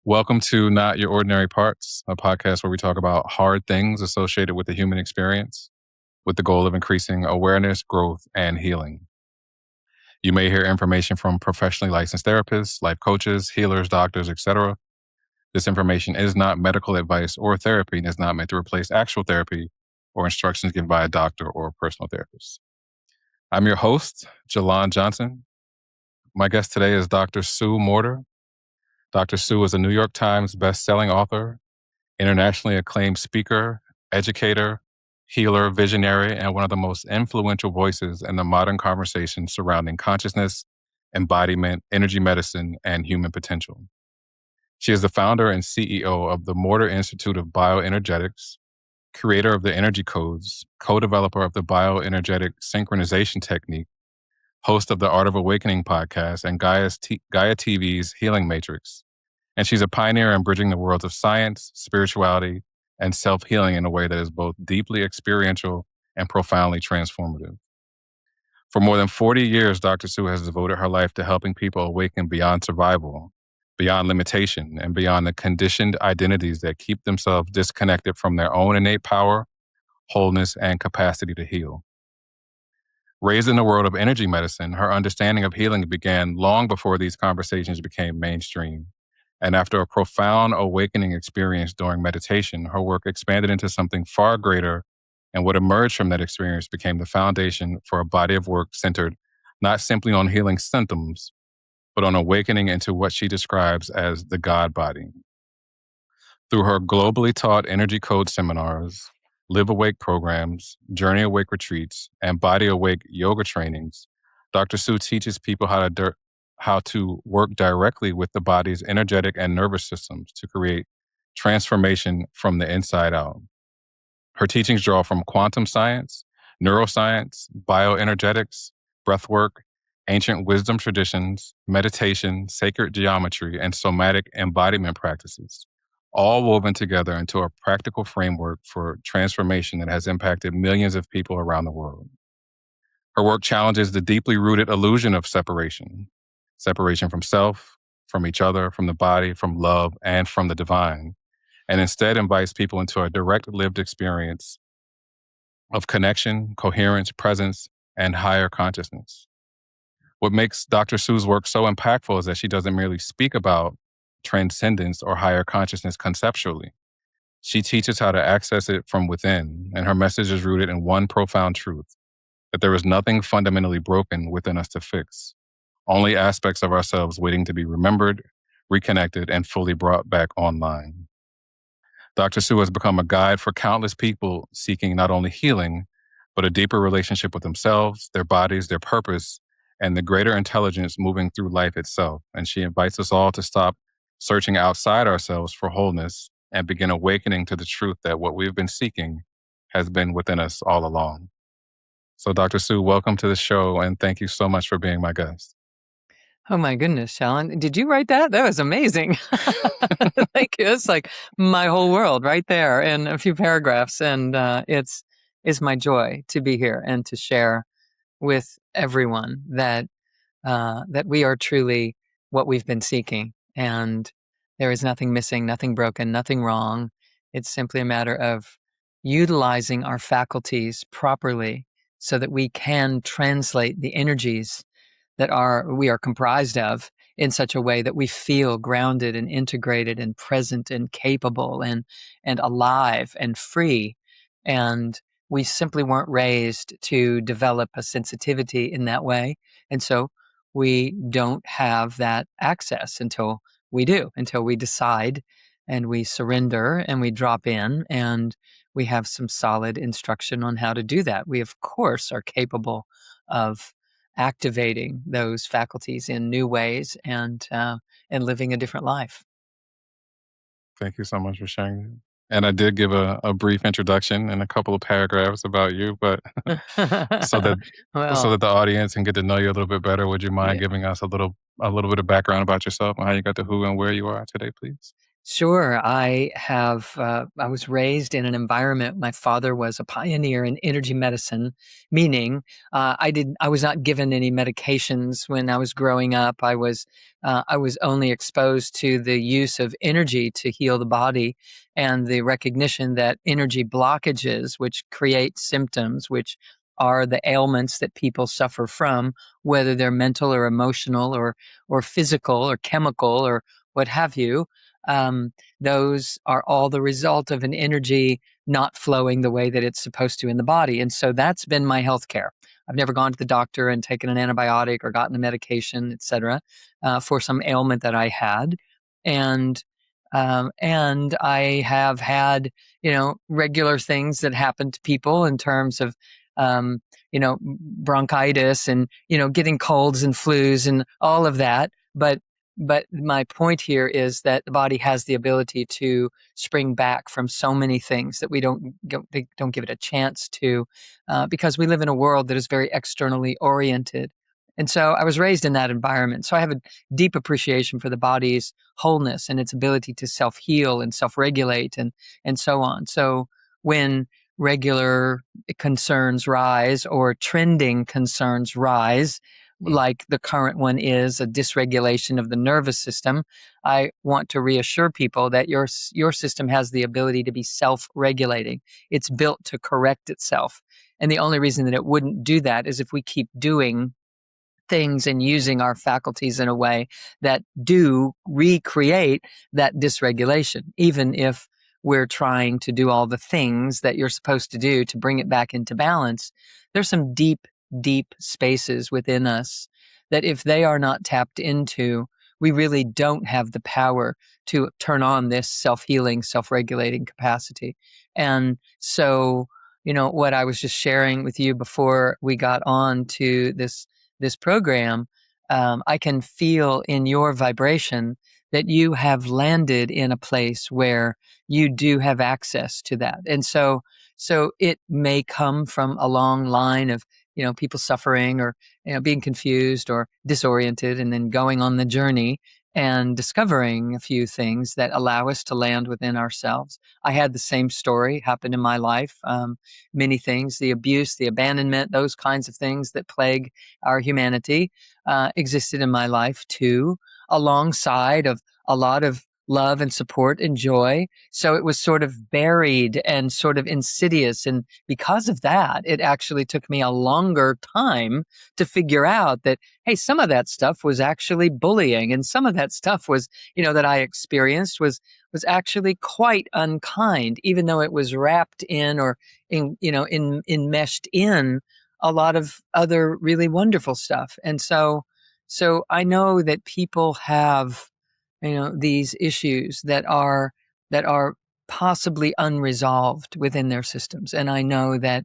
Welcome to Not Your Ordinary Parts, a podcast where we talk about hard things associated with the human experience with the goal of increasing awareness, growth, and healing. You may hear information from professionally licensed therapists, life coaches, healers, doctors, etc. This information is not medical advice or therapy and is not meant to replace actual therapy or instructions given by a doctor or a personal therapist. I'm your host, Jalon Johnson. My guest today is Dr. Sue Morter. Dr. Sue is a New York Times bestselling author, internationally acclaimed speaker, educator, healer, visionary, and one of the most influential voices in the modern conversation surrounding consciousness, embodiment, energy medicine, and human potential. She is the founder and CEO of the Morter Institute of Bioenergetics, creator of the Energy Codes, co-developer of the Bio-Energetic Synchronization Technique, host of the Art of Awakening podcast and Gaia TV's Healing Matrix. And she's a pioneer in bridging the worlds of science, spirituality, and self-healing in a way that is both deeply experiential and profoundly transformative. For more than 40 years, Dr. Sue has devoted her life to helping people awaken beyond survival, beyond limitation, and beyond the conditioned identities that keep themselves disconnected from their own innate power, wholeness, and capacity to heal. Raised in the world of energy medicine, her understanding of healing began long before these conversations became mainstream. And after a profound awakening experience during meditation, her work expanded into something far greater, and what emerged from that experience became the foundation for a body of work centered not simply on healing symptoms, but on awakening into what she describes as the God body. Through her globally taught energy code seminars, LiveAwake programs, JourneyAwake retreats, and BodyAwake Yoga trainings, Dr. Sue teaches people how to work directly with the body's energetic and nervous systems to create transformation from the inside out. Her teachings draw from quantum science, neuroscience, bioenergetics, breathwork, ancient wisdom traditions, meditation, sacred geometry, and somatic embodiment practices, all woven together into a practical framework for transformation that has impacted millions of people around the world. Her work challenges the deeply rooted illusion of separation from self, from each other, from the body, from love, and from the divine, and instead invites people into a direct lived experience of connection, coherence, presence, and higher consciousness. What makes Dr. Sue's work so impactful is that she doesn't merely speak about transcendence or higher consciousness conceptually. She teaches how to access it from within, and her message is rooted in one profound truth, that there is nothing fundamentally broken within us to fix, only aspects of ourselves waiting to be remembered, reconnected, and fully brought back online. Dr. Sue has become a guide for countless people seeking not only healing, but a deeper relationship with themselves, their bodies, their purpose, and the greater intelligence moving through life itself. And she invites us all to stop searching outside ourselves for wholeness and begin awakening to the truth that what we've been seeking has been within us all along. So Dr. Sue, welcome to the show, and thank you so much for being my guest. Oh my goodness, Shalon. Did you write that? That was amazing. Thank you. It's like my whole world right there in a few paragraphs. And it's my joy to be here and to share with everyone that we are truly what we've been seeking. And there is nothing missing, nothing broken, nothing wrong. It's simply a matter of utilizing our faculties properly so that we can translate the energies that we are comprised of in such a way that we feel grounded and integrated and present and capable and alive and free. And we simply weren't raised to develop a sensitivity in that way. And so we don't have that access until we do, until we decide and we surrender and we drop in and we have some solid instruction on how to do that. We, of course, are capable of activating those faculties in new ways and living a different life. Thank you so much for sharing. And I did give a brief introduction and a couple of paragraphs about you, but so that the audience can get to know you a little bit better, would you mind giving us a little bit of background about yourself and how you got to who and where you are today, please? Sure. I was raised in an environment. My father was a pioneer in energy medicine, meaning I was not given any medications when I was growing up. I was only exposed to the use of energy to heal the body and the recognition that energy blockages, which create symptoms, which are the ailments that people suffer from, whether they're mental or emotional or physical or chemical or what have you. Those are all the result of an energy not flowing the way that it's supposed to in the body. And so that's been my health care. I've never gone to the doctor and taken an antibiotic or gotten a medication, et cetera, for some ailment that I had. And I have had, regular things that happen to people in terms of, bronchitis and, getting colds and flus and all of that. But my point here is that the body has the ability to spring back from so many things that they don't give it a chance to, because we live in a world that is very externally oriented. And so I was raised in that environment. So I have a deep appreciation for the body's wholeness and its ability to self-heal and self-regulate and so on. So when regular concerns rise or trending concerns rise, like the current one is a dysregulation of the nervous system, I want to reassure people that your system has the ability to be self-regulating. It's built to correct itself. And the only reason that it wouldn't do that is if we keep doing things and using our faculties in a way that do recreate that dysregulation, even if we're trying to do all the things that you're supposed to do to bring it back into balance. There's some deep spaces within us that if they are not tapped into, we really don't have the power to turn on this self-healing, self-regulating capacity. And so, what I was just sharing with you before we got on to this program, I can feel in your vibration that you have landed in a place where you do have access to that. And so it may come from a long line of, people suffering or, being confused or disoriented and then going on the journey and discovering a few things that allow us to land within ourselves. I had the same story happen in my life. Many things, the abuse, the abandonment, those kinds of things that plague our humanity existed in my life too, alongside of a lot of love and support and joy. So it was sort of buried and sort of insidious. And because of that, it actually took me a longer time to figure out that, hey, some of that stuff was actually bullying. And some of that stuff was, that I experienced was actually quite unkind, even though it was wrapped in or enmeshed in a lot of other really wonderful stuff. And so I know that people have, these issues that are possibly unresolved within their systems. And I know that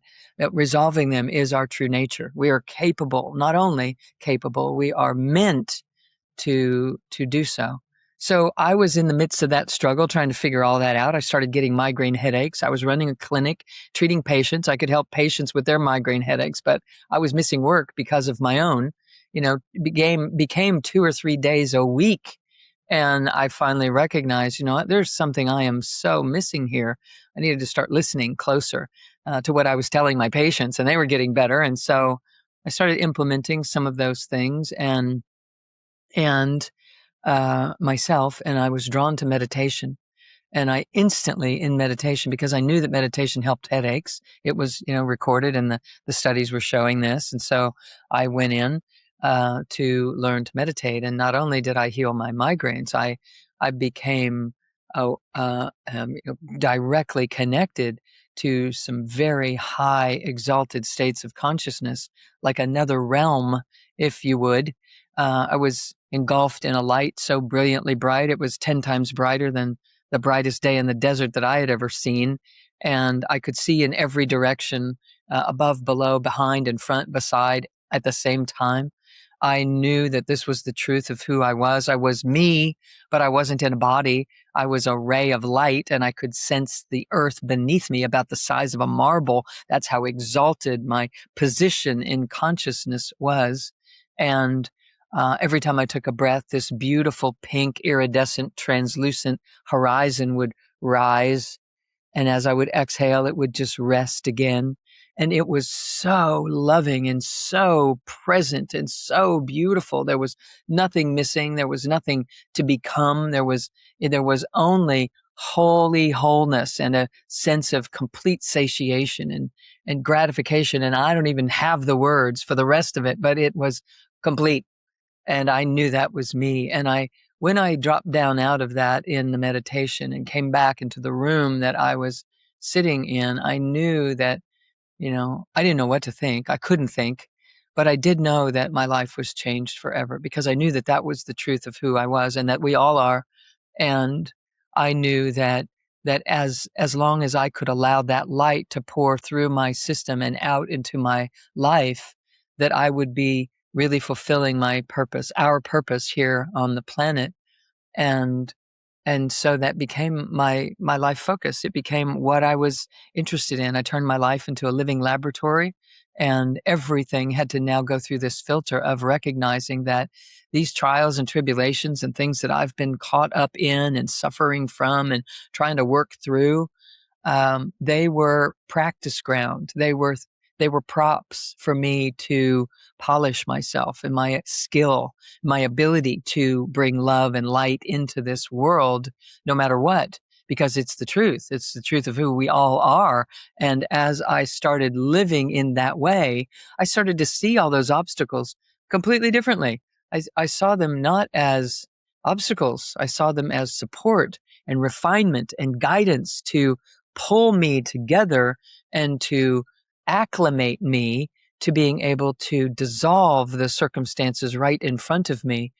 resolving them is our true nature. We are capable, not only capable, we are meant to do so. So I was in the midst of that struggle, trying to figure all that out. I started getting migraine headaches. I was running a clinic, treating patients. I could help patients with their migraine headaches, but I was missing work because of my own. Became 2 or 3 days a week. And I finally recognized, there's something I am so missing here. I needed to start listening closer to what I was telling my patients, and they were getting better. And so I started implementing some of those things and myself, and I was drawn to meditation. And I instantly in meditation, because I knew that meditation helped headaches. It was, recorded and the studies were showing this. And so I went in to learn to meditate. And not only did I heal my migraines, I became directly connected to some very high exalted states of consciousness, like another realm, if you would. I was engulfed in a light so brilliantly bright. It was 10 times brighter than the brightest day in the desert that I had ever seen. And I could see in every direction, above, below, behind, in front, beside, at the same time. I knew that this was the truth of who I was. I was me, but I wasn't in a body. I was a ray of light, and I could sense the earth beneath me about the size of a marble. That's how exalted my position in consciousness was. And Every time I took a breath, this beautiful pink, iridescent, translucent horizon would rise. And as I would exhale, it would just rest again. And it was so loving and so present and so beautiful. There was nothing missing. There was nothing to become. There was only holy wholeness and a sense of complete satiation and gratification. And I don't even have the words for the rest of it, but it was complete. And I knew that was me. And when I dropped down out of that in the meditation and came back into the room that I was sitting in, I knew that, I didn't know what to think. I couldn't think, but I did know that my life was changed forever because I knew that that was the truth of who I was and that we all are. And I knew that as long as I could allow that light to pour through my system and out into my life, that I would be really fulfilling my purpose, our purpose here on the planet. And so that became my life focus. It became what I was interested in. I turned my life into a living laboratory, and everything had to now go through this filter of recognizing that these trials and tribulations and things that I've been caught up in and suffering from and trying to work through, they were practice ground. They were props for me to polish myself and my skill, my ability to bring love and light into this world, no matter what, because it's the truth. It's the truth of who we all are. And as I started living in that way, I started to see all those obstacles completely differently. I saw them not as obstacles. I saw them as support and refinement and guidance to pull me together and to acclimate me to being able to dissolve the circumstances right in front of me,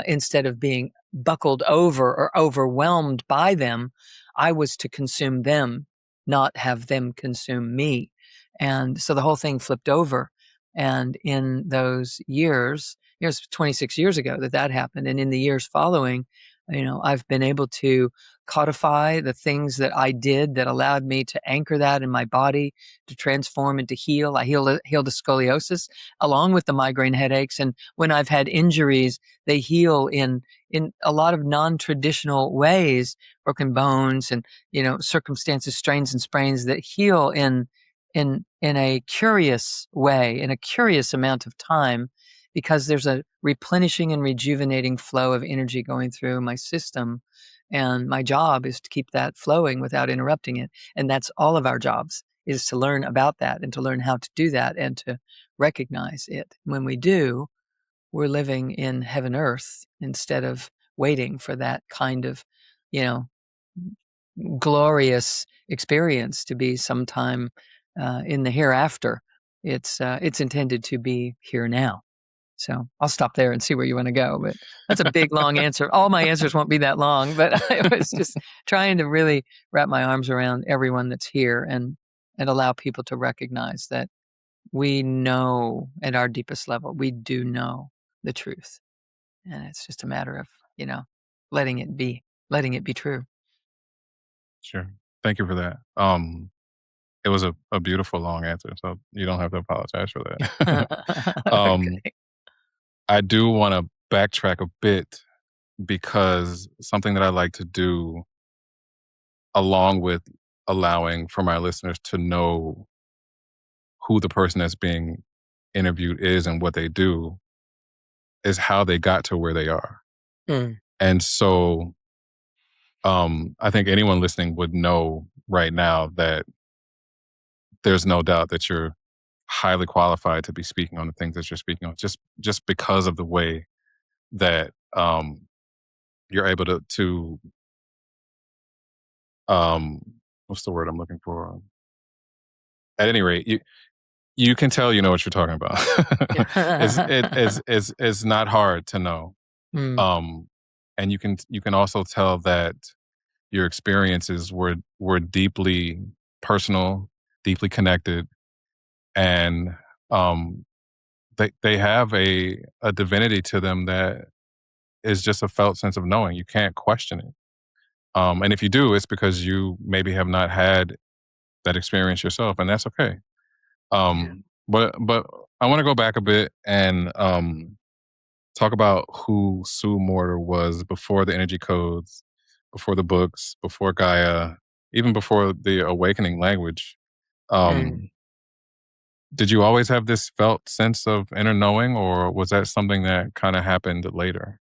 instead of being buckled over or overwhelmed by them. I was to consume them, not have them consume me. And so the whole thing flipped over. And in those years, it was 26 years ago that happened. And in the years following, I've been able to codify the things that I did that allowed me to anchor that in my body, to transform and to heal. I healed the scoliosis along with the migraine headaches. And when I've had injuries, they heal in a lot of non-traditional ways, broken bones and, circumstances, strains and sprains that heal in a curious way, in a curious amount of time, because there's a replenishing and rejuvenating flow of energy going through my system. And my job is to keep that flowing without interrupting it. And that's all of our jobs, is to learn about that and to learn how to do that and to recognize it. When we do, we're living in heaven earth instead of waiting for that kind of, you know, glorious experience to be sometime in the hereafter. It's intended to be here now. So I'll stop there and see where you want to go. But that's a big, long answer. All my answers won't be that long, but I was just trying to really wrap my arms around everyone that's here and allow people to recognize that we know at our deepest level, we do know the truth. And it's just a matter of, letting it be true. Sure. Thank you for that. It was a beautiful long answer, so you don't have to apologize for that. Okay. I do want to backtrack a bit because something that I like to do, along with allowing for my listeners to know who the person that's being interviewed is and what they do, is how they got to where they are. Mm. And so I think anyone listening would know right now that there's no doubt that you're highly qualified to be speaking on the things that you're speaking on, just because of the way that you're able to what's the word I'm looking for? At any rate, you can tell you know what you're talking about. It's not hard to know. Mm. And you can also tell that your experiences were deeply personal, deeply connected, and they have a divinity to them that is just a felt sense of knowing. You can't question it. And if you do, it's because you maybe have not had that experience yourself, and that's okay. But I want to go back a bit and talk about who Sue Morter was before the energy codes, before the books, before Gaia, even before the awakening language. Mm. Um, did you always have this felt sense of inner knowing, or was that something that kind of happened later?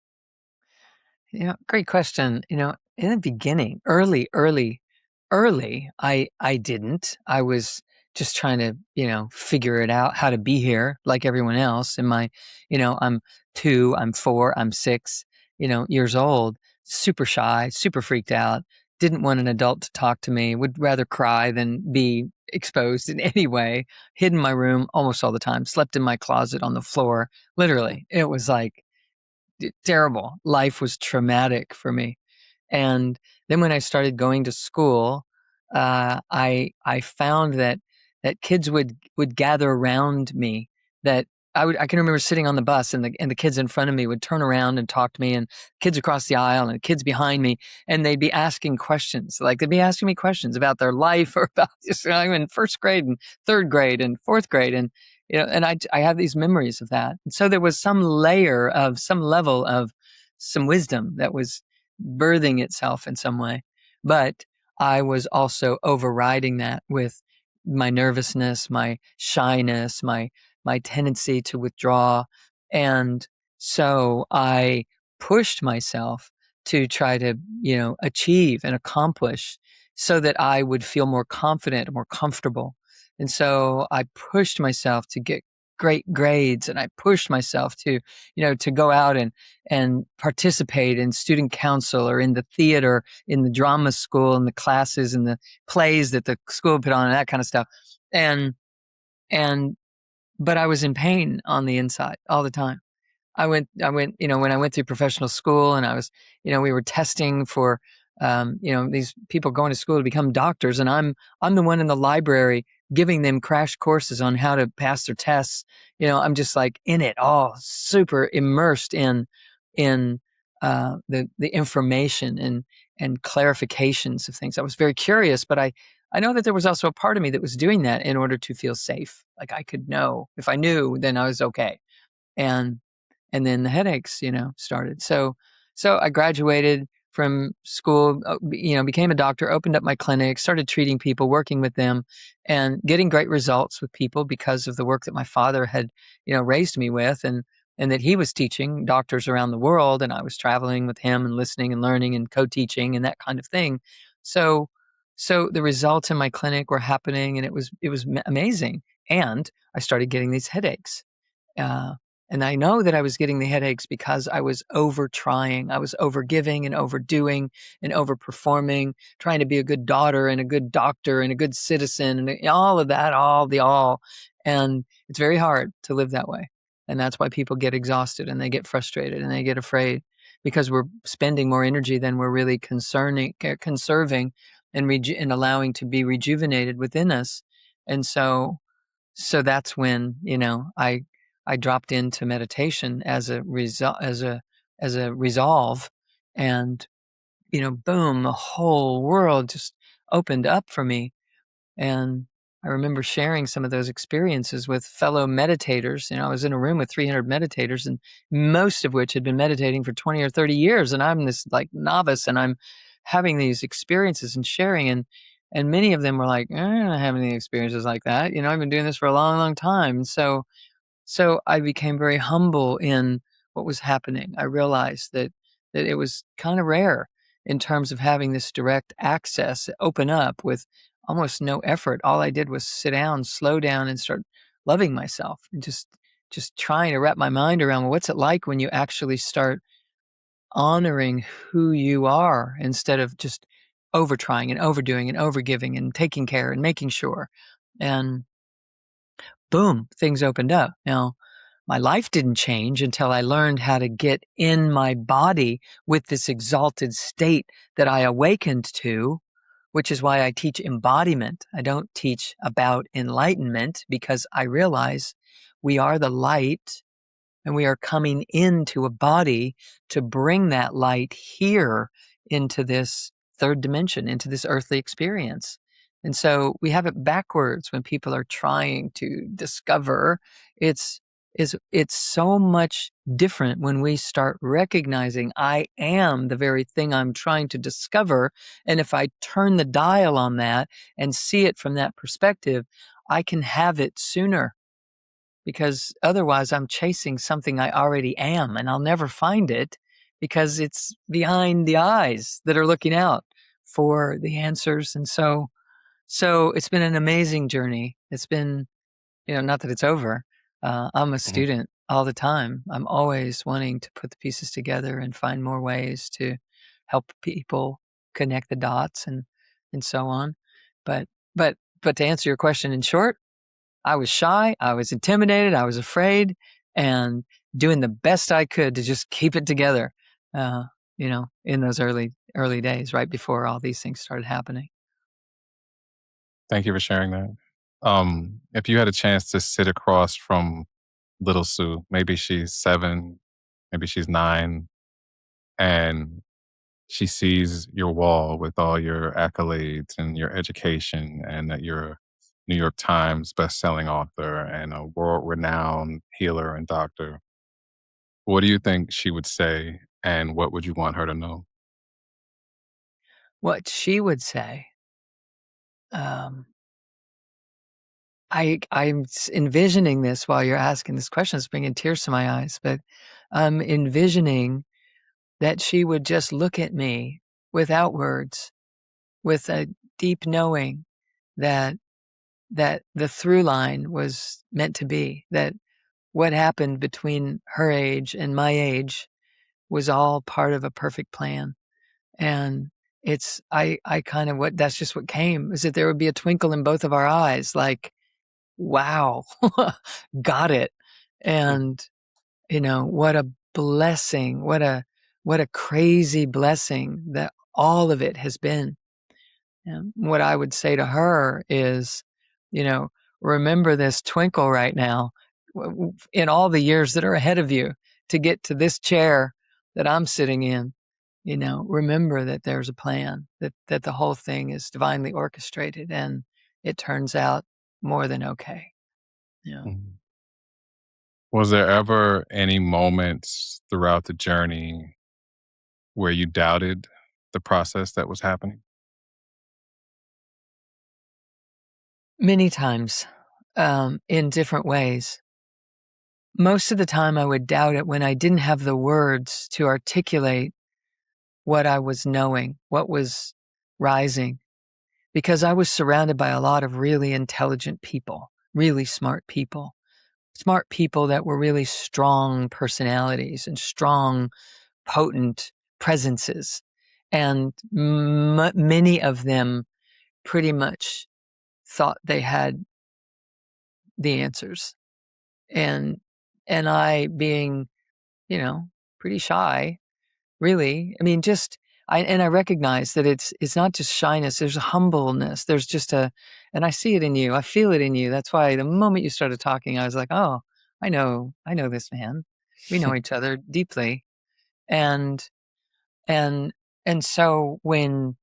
Yeah, great question. In the beginning, early, I didn't. I was just trying to, figure it out how to be here like everyone else. In my, I'm 2, I'm 4, I'm 6, years old, super shy, super freaked out, didn't want an adult to talk to me, would rather cry than be exposed in any way, hid in my room almost all the time, slept in my closet on the floor. Literally, it was like, terrible. Life was traumatic for me. And then when I started going to school, I found that kids would gather around me. That I can remember sitting on the bus, and the kids in front of me would turn around and talk to me, and kids across the aisle and kids behind me, and they'd be asking questions. Like, they'd be asking me questions about their life, or about I'm in first grade and third grade and fourth grade, and and I have these memories of that. And so there was some level of some wisdom that was birthing itself in some way. But I was also overriding that with my nervousness, my shyness, my tendency to withdraw. And so I pushed myself to try to, achieve and accomplish so that I would feel more confident, more comfortable. And so I pushed myself to get great grades, and I pushed myself to, to go out and participate in student council, or in the theater, in the drama school, in the classes, in the plays that the school put on, and that kind of stuff. And and but I was in pain on the inside all the time. When I went through professional school, and I was, we were testing for, these people going to school to become doctors, and I'm the one in the library giving them crash courses on how to pass their tests. I'm just like in it all, super immersed in the information and clarifications of things. I was very curious, but I know that there was also a part of me that was doing that in order to feel safe. Like, I could know, if I knew, then I was okay. And and then the headaches, started. So I graduated from school, became a doctor, opened up my clinic, started treating people, working with them, and getting great results with people because of the work that my father had, raised me with, and that he was teaching doctors around the world, and I was traveling with him and listening and learning and co-teaching and that kind of thing. So so the results in my clinic were happening, and it was amazing. And I started getting these headaches. Uh, and I know that I was getting the headaches because I was over trying. I was over giving and overdoing and overperforming, trying to be a good daughter and a good doctor and a good citizen, and all of that, all. And it's very hard to live that way. And that's why people get exhausted, and they get frustrated, and they get afraid, because we're spending more energy than we're really conserving and allowing to be rejuvenated within us. And so that's when, I dropped into meditation as a result, as a resolve, and, boom, the whole world just opened up for me. And I remember sharing some of those experiences with fellow meditators. I was in a room with 300 meditators, and most of which had been meditating for 20 or 30 years. And I'm this, like, novice, and I'm having these experiences and sharing. And many of them were like, I don't have any experiences like that. I've been doing this for a long, long time. So I became very humble in what was happening. I realized that it was kind of rare in terms of having this direct access open up with almost no effort. All I did was sit down, slow down, and start loving myself, and just trying to wrap my mind around, well, what's it like when you actually start honoring who you are, instead of just over trying and overdoing and overgiving and taking care and making sure. And boom, things opened up. Now, my life didn't change until I learned how to get in my body with this exalted state that I awakened to, which is why I teach embodiment. I don't teach about enlightenment, because I realize we are the light, and we are coming into a body to bring that light here into this third dimension, into this earthly experience. And so we have it backwards when people are trying to discover. It's is it's so much different when we start recognizing I am the very thing I'm trying to discover. And if I turn the dial on that and see it from that perspective, I can have it sooner, because otherwise I'm chasing something I already am and I'll never find it because it's behind the eyes that are looking out for the answers. And so it's been an amazing journey. It's been, not that it's over. I'm a Mhm. student all the time. I'm always wanting to put the pieces together and find more ways to help people connect the dots and so on. But but to answer your question in short, I was shy, I was intimidated, I was afraid, and doing the best I could to just keep it together. In those early days, right before all these things started happening. Thank you for sharing that. If you had a chance to sit across from little Sue, maybe she's 7, maybe she's 9, and she sees your wall with all your accolades and your education, and that you're a New York Times bestselling author and a world-renowned healer and doctor. What do you think she would say, and what would you want her to know? What she would say, um, I'm envisioning this while you're asking this question. It's bringing tears to my eyes, but I'm envisioning that she would just look at me without words, with a deep knowing that the through line was meant to be, that what happened between her age and my age was all part of a perfect plan. And it's I kind of what that's just what came, is that there would be a twinkle in both of our eyes, like, wow, got it. And what a blessing, what a crazy blessing that all of it has been. And what I would say to her is, you know, remember this twinkle right now in all the years that are ahead of you to get to this chair that I'm sitting in. Remember that there's a plan, that the whole thing is divinely orchestrated, and it turns out more than okay. Yeah. Mhm. Was there ever any moments throughout the journey where you doubted the process that was happening? Many times, in different ways. Most of the time, I would doubt it when I didn't have the words to articulate what I was knowing, what was rising, because I was surrounded by a lot of really intelligent people, really smart people that were really strong personalities and strong, potent presences. And many of them pretty much thought they had the answers. And and I, being, you know, pretty shy, really. I mean, just I recognize that it's not just shyness, there's a humbleness. There's just and I see it in you. I feel it in you. That's why the moment you started talking, I was like, "Oh, I know this man. We know each other deeply." And and and so when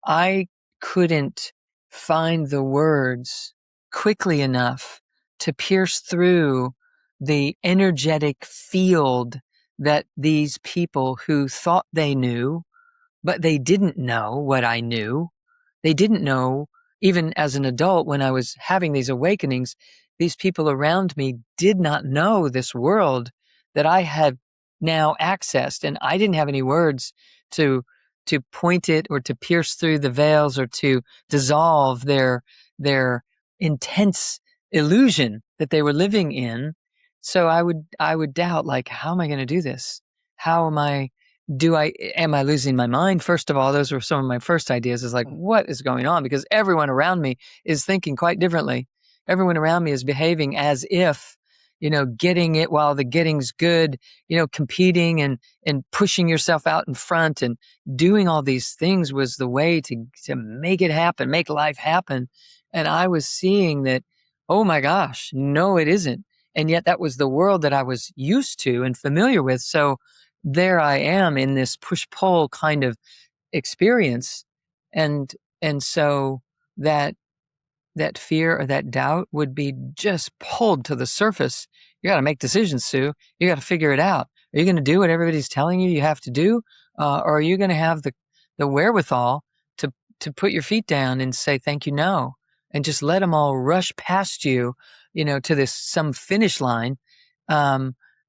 I couldn't find the words quickly enough to pierce through the energetic field that these people who thought they knew, but they didn't know what I knew. They didn't know, even as an adult, when I was having these awakenings, these people around me did not know this world that I had now accessed. And I didn't have any words to point it, or to pierce through the veils, or to dissolve their intense illusion that they were living in. So I would doubt, like, how am I going to do this? How am I losing my mind? First of all, those were some of my first ideas, is like, what is going on? Because everyone around me is thinking quite differently. Everyone around me is behaving as if, getting it while the getting's good, competing and pushing yourself out in front and doing all these things was the way to make it happen, make life happen. And I was seeing that, oh my gosh, no, it isn't. And yet that was the world that I was used to and familiar with. So there I am in this push-pull kind of experience. And and so that that fear or that doubt would be just pulled to the surface. You got to make decisions, Sue. You got to figure it out. Are you going to do what everybody's telling you have to do? Or are you going to have the wherewithal to put your feet down and say, thank you, no, and just let them all rush past you, to this, some finish line,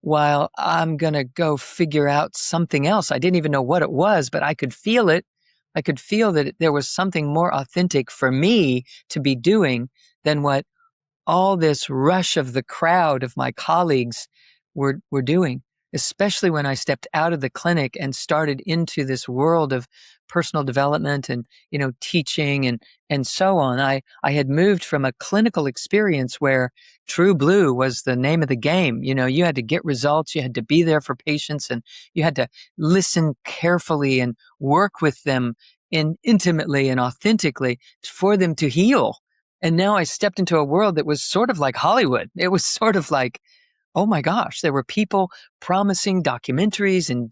while I'm going to go figure out something else. I didn't even know what it was, but I could feel it. I could feel that there was something more authentic for me to be doing than what all this rush of the crowd of my colleagues were doing, especially when I stepped out of the clinic and started into this world of personal development and, teaching and so on. I had moved from a clinical experience where true blue was the name of the game. You had to get results, you had to be there for patients, and you had to listen carefully and work with them intimately and authentically for them to heal. And now I stepped into a world that was sort of like Hollywood. It was sort of like, oh my gosh, there were people promising documentaries and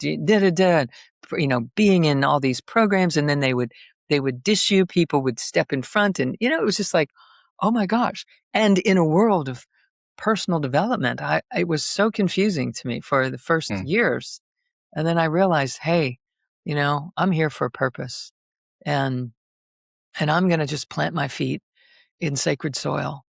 being in all these programs, and then they would dish you. People would step in front, and it was just like, oh my gosh. And in a world of personal development, it was so confusing to me for the first years, and then I realized, hey, I'm here for a purpose, and I'm going to just plant my feet in sacred soil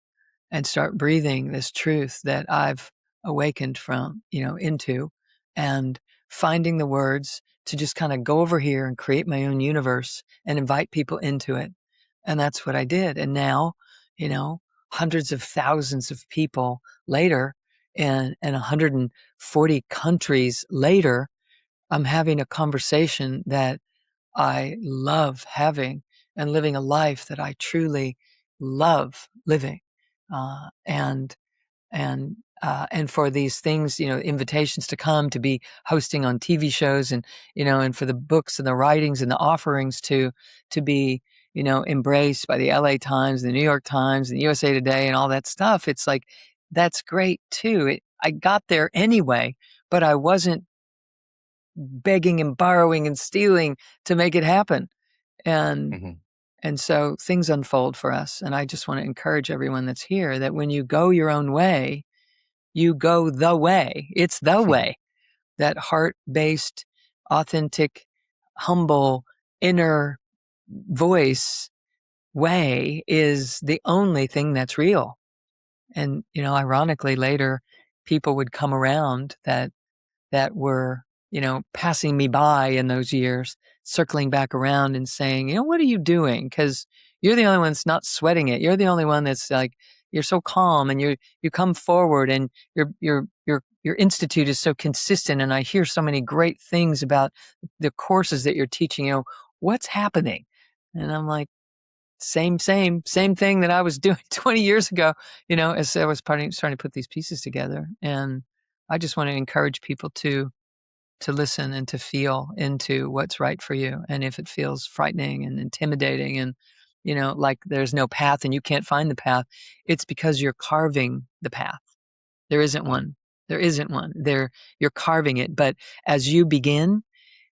and start breathing this truth that I've awakened from, into, and finding the words to just kind of go over here and create my own universe and invite people into it. And that's what I did. And now, hundreds of thousands of people later and 140 countries later, I'm having a conversation that I love having and living a life that I truly love living. Uh, and and for these things, invitations to come, to be hosting on TV shows, and and for the books and the writings and the offerings to be embraced by the LA Times, the New York Times, and USA Today, and all that stuff. It's like, that's great too. I got there anyway, but I wasn't begging and borrowing and stealing to make it happen. And Mm-hmm. and so things unfold for us. And I just want to encourage everyone that's here that when you go your own way, you go the way. It's the way. That heart-based, authentic, humble, inner voice way is the only thing that's real. And, ironically, later, people would come around that were, passing me by in those years, circling back around and saying, what are you doing? Because you're the only one that's not sweating it. You're the only one that's like, you're so calm, and you come forward, and your institute is so consistent. And I hear so many great things about the courses that you're teaching. What's happening? And I'm like, same thing that I was doing 20 years ago, as I was starting to put these pieces together. And I just want to encourage people to listen and to feel into what's right for you. And if it feels frightening and intimidating and, like there's no path and you can't find the path, it's because you're carving the path. There isn't one. There isn't one. You're carving it. But as you begin,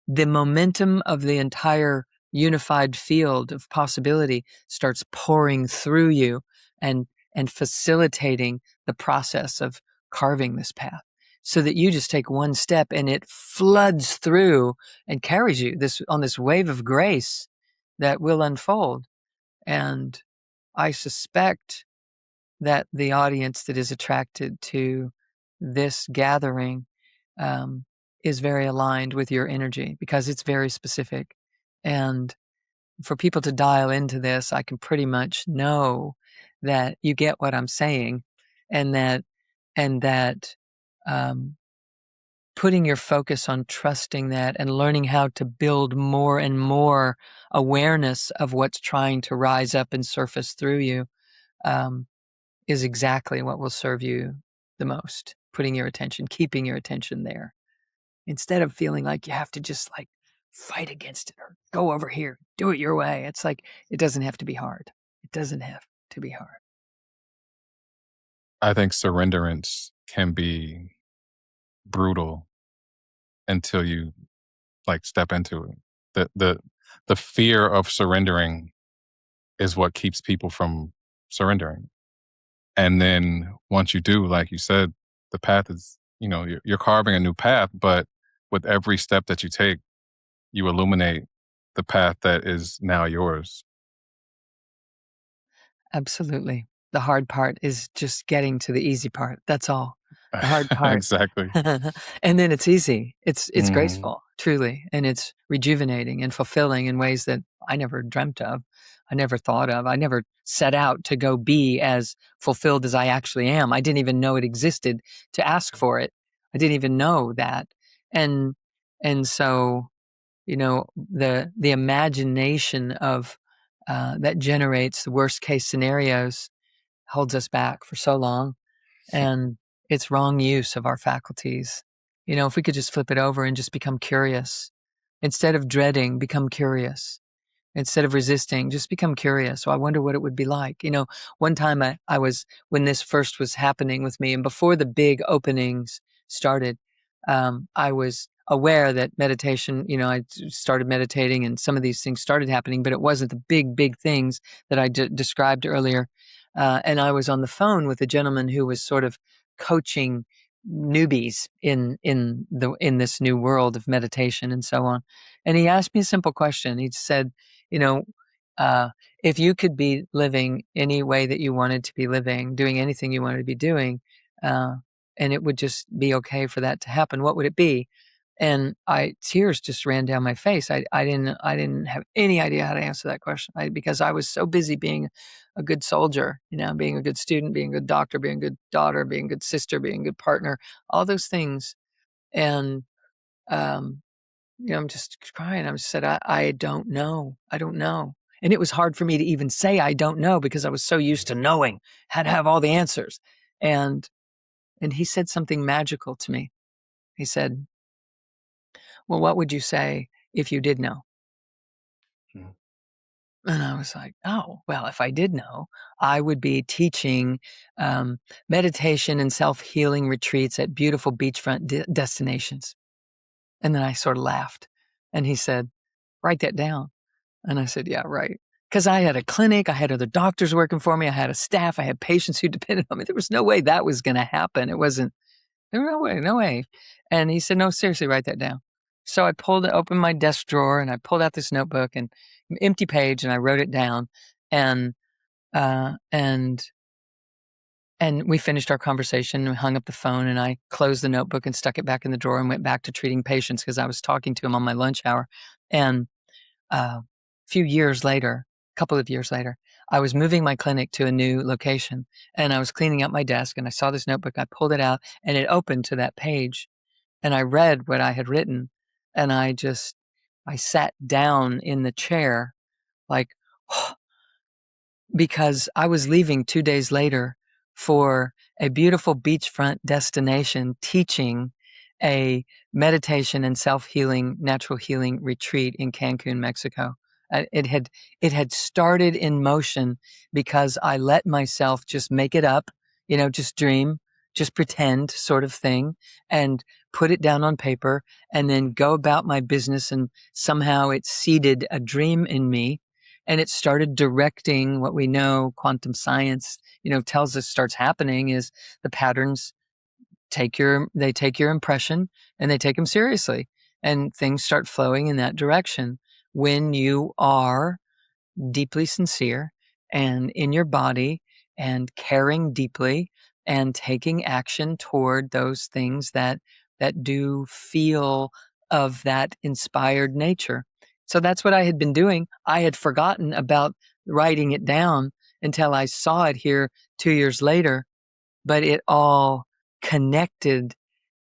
the momentum of the entire unified field of possibility starts pouring through you and facilitating the process of carving this path, so that you just take one step and it floods through and carries you on this wave of grace that will unfold. And I suspect that the audience that is attracted to this gathering is very aligned with your energy, because it's very specific. And for people to dial into this, I can pretty much know that you get what I'm saying, and that um, putting your focus on trusting that and learning how to build more and more awareness of what's trying to rise up and surface through you um, is exactly what will serve you the most. Putting your attention, keeping your attention there, instead of feeling like you have to just like fight against it or go over here, do it your way. It's like, it doesn't have to be hard. It doesn't have to be hard. I think surrenderance can be brutal until you step into it. The fear of surrendering is what keeps people from surrendering. And then once you do, like you said, the path is, you're carving a new path, but with every step that you take, you illuminate the path that is now yours. Absolutely. The hard part is just getting to the easy part. That's all. The hard part. Exactly. And then it's easy. It's Hmm. graceful, truly, and it's rejuvenating and fulfilling in ways that I never dreamt of. I never thought of. I never set out to go be as fulfilled as I actually am. I didn't even know it existed to ask for it. I didn't even know that. And so, the imagination of that generates the worst case scenarios holds us back for so long, and it's wrong use of our faculties. If we could just flip it over and just become curious instead of dreading, become curious. Instead of resisting, just become curious. So I wonder what it would be like. One time I was, when this first was happening with me and before the big openings started, I was aware that meditation, I started meditating and some of these things started happening, but it wasn't the big things that I described earlier. And I was on the phone with a gentleman who was sort of coaching newbies in this new world of meditation and so on. And he asked me a simple question. He said, you know, uh, if you could be living any way that you wanted to be living, doing anything you wanted to be doing, uh, and it would just be okay for that to happen, what would it be? And tears just ran down my face. I didn't have any idea how to answer that question because I was so busy being a good soldier, being a good student, being a good doctor, being a good daughter, being a good sister, being a good partner, all those things. And, um, I'm just crying. I just said, I don't know. I don't know. And it was hard for me to even say I don't know because I was so used to knowing, had to have all the answers. And he said something magical to me. He said, well, what would you say if you did know? Mhm. And I was like, oh, well, if I did know, I would be teaching meditation and self-healing retreats at beautiful beachfront destinations. And then I sort of laughed. And he said, write that down. And I said, yeah, right. Because I had a clinic, I had other doctors working for me, I had a staff, I had patients who depended on me. There was no way that was going to happen. It wasn't, there was no way, no way. And he said, no, seriously, write that down. So I opened my desk drawer and I pulled out this notebook and empty page and I wrote it down. And, uh, and, and we finished our conversation and hung up the phone and I closed the notebook and stuck it back in the drawer and went back to treating patients because I was talking to him on my lunch hour. And a few years later, a couple of years later, I was moving my clinic to a new location and I was cleaning up my desk and I saw this notebook. I pulled it out and it opened to that page and I read what I had written and I sat down in the chair like, because I was leaving 2 days later for a beautiful beachfront destination teaching a meditation and self-healing, natural healing retreat in Cancun, Mexico. It had started in motion because I let myself just make it up, just dream, just pretend sort of thing, and put it down on paper and then go about my business. And somehow it seeded a dream in me and it started directing what we know quantum science, tells us starts happening is the patterns take your impression and they take them seriously and things start flowing in that direction when you are deeply sincere and in your body and caring deeply and taking action toward those things that do feel of that inspired nature. So that's what I had been doing. I had forgotten about writing it down until I saw it here 2 years later, but it all connected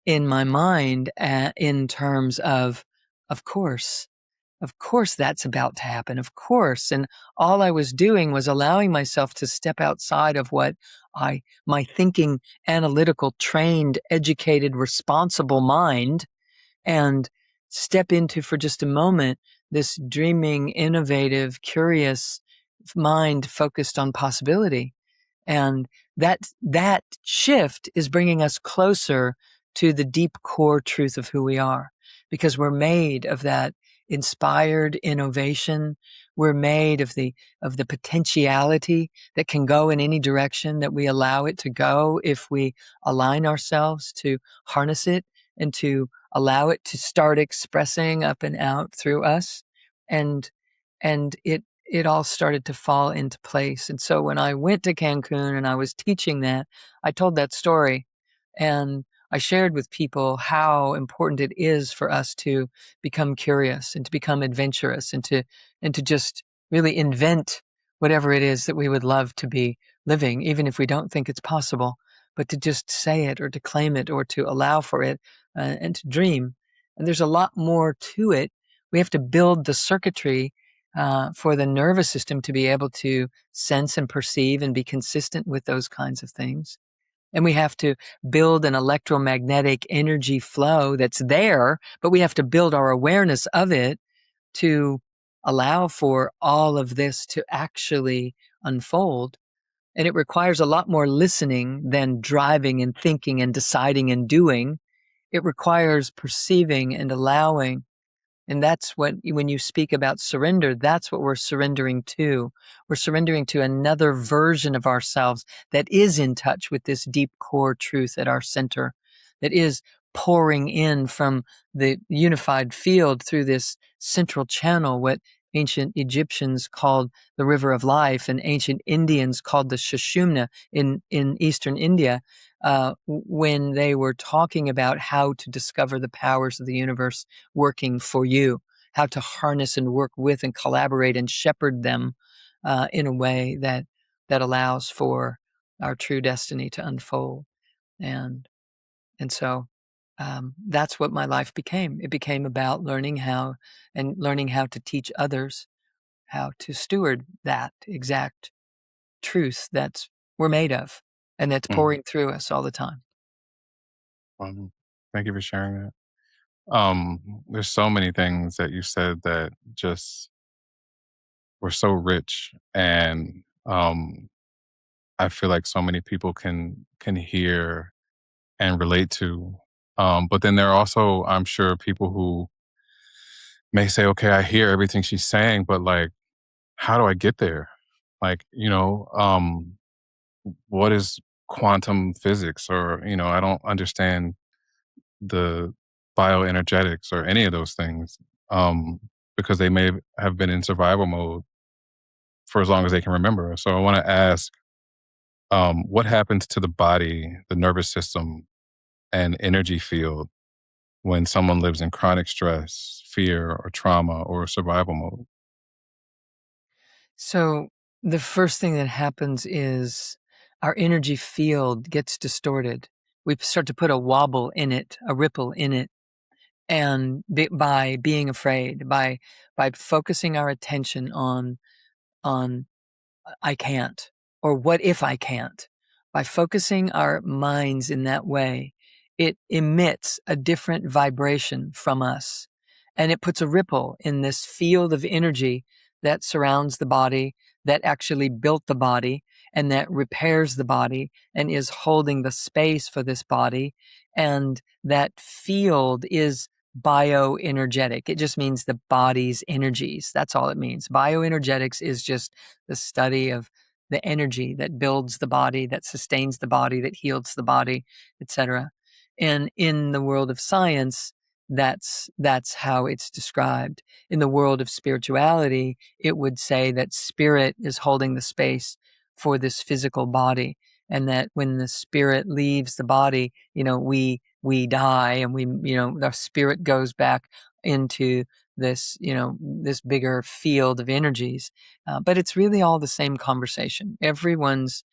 in my mind in terms of course, of course that's about to happen. Of course. And all I was doing was allowing myself to step outside of what my thinking, analytical, trained, educated, responsible mind and step into for just a moment this dreaming, innovative, curious mind focused on possibility. And that shift is bringing us closer to the deep core truth of who we are because we're made of that inspired innovation. We're made of the potentiality that can go in any direction that we allow it to go if we align ourselves to harness it and to allow it to start expressing up and out through us. And it all started to fall into place. And so when I went to Cancun and I was teaching that, I told that story, and I shared with people how important it is for us to become curious and to become adventurous and to just really invent whatever it is that we would love to be living, even if we don't think it's possible, but to just say it or to claim it or to allow for it, and to dream. And there's a lot more to it. We have to build the circuitry for the nervous system to be able to sense and perceive and be consistent with those kinds of things. And we have to build an electromagnetic energy flow that's there, but we have to build our awareness of it to allow for all of this to actually unfold. And it requires a lot more listening than driving and thinking and deciding and doing. It requires perceiving and allowing. And that's what, when you speak about surrender, that's what we're surrendering to. We're surrendering to another version of ourselves that is in touch with this deep core truth at our center, that is pouring in from the unified field through this central channel, what ancient Egyptians called the river of life and ancient Indians called the Sushumna in Eastern India, when they were talking about how to discover the powers of the universe working for you, how to harness and work with and collaborate and shepherd them in a way that allows for our true destiny to unfold. And so that's what my life became. It became about learning how to teach others how to steward that exact truth that's we're made of and that's pouring through us all the time. Thank you for sharing that. There's so many things that you said that just were so rich, and I feel like so many people can hear and relate to. But then there are also, I'm sure, people who may say, "Okay, I hear everything she's saying, but like, how do I get there? Like, what is quantum physics? Or I don't understand the bioenergetics or any of those things." Because they may have been in survival mode for as long as they can remember. So I want to ask, what happens to the body, the nervous system, and energy field when someone lives in chronic stress, fear, or trauma, or survival mode? So the first thing that happens is our energy field gets distorted. We start to put a wobble in it, a ripple in it. And by being afraid, by focusing our attention on I can't, or what if I can't, by focusing our minds in that way, it emits a different vibration from us. And it puts a ripple in this field of energy that surrounds the body, that actually built the body, and that repairs the body and is holding the space for this body. And that field is bioenergetic. It just means the body's energies. That's all it means. Bioenergetics is just the study of the energy that builds the body, that sustains the body, that heals the body, etc. And in the world of science, that's how it's described. In the world of spirituality, it would say that spirit is holding the space for this physical body, and that when the spirit leaves the body, we die, and the spirit goes back into this, this bigger field of energies. But it's really all the same conversation. Everyone's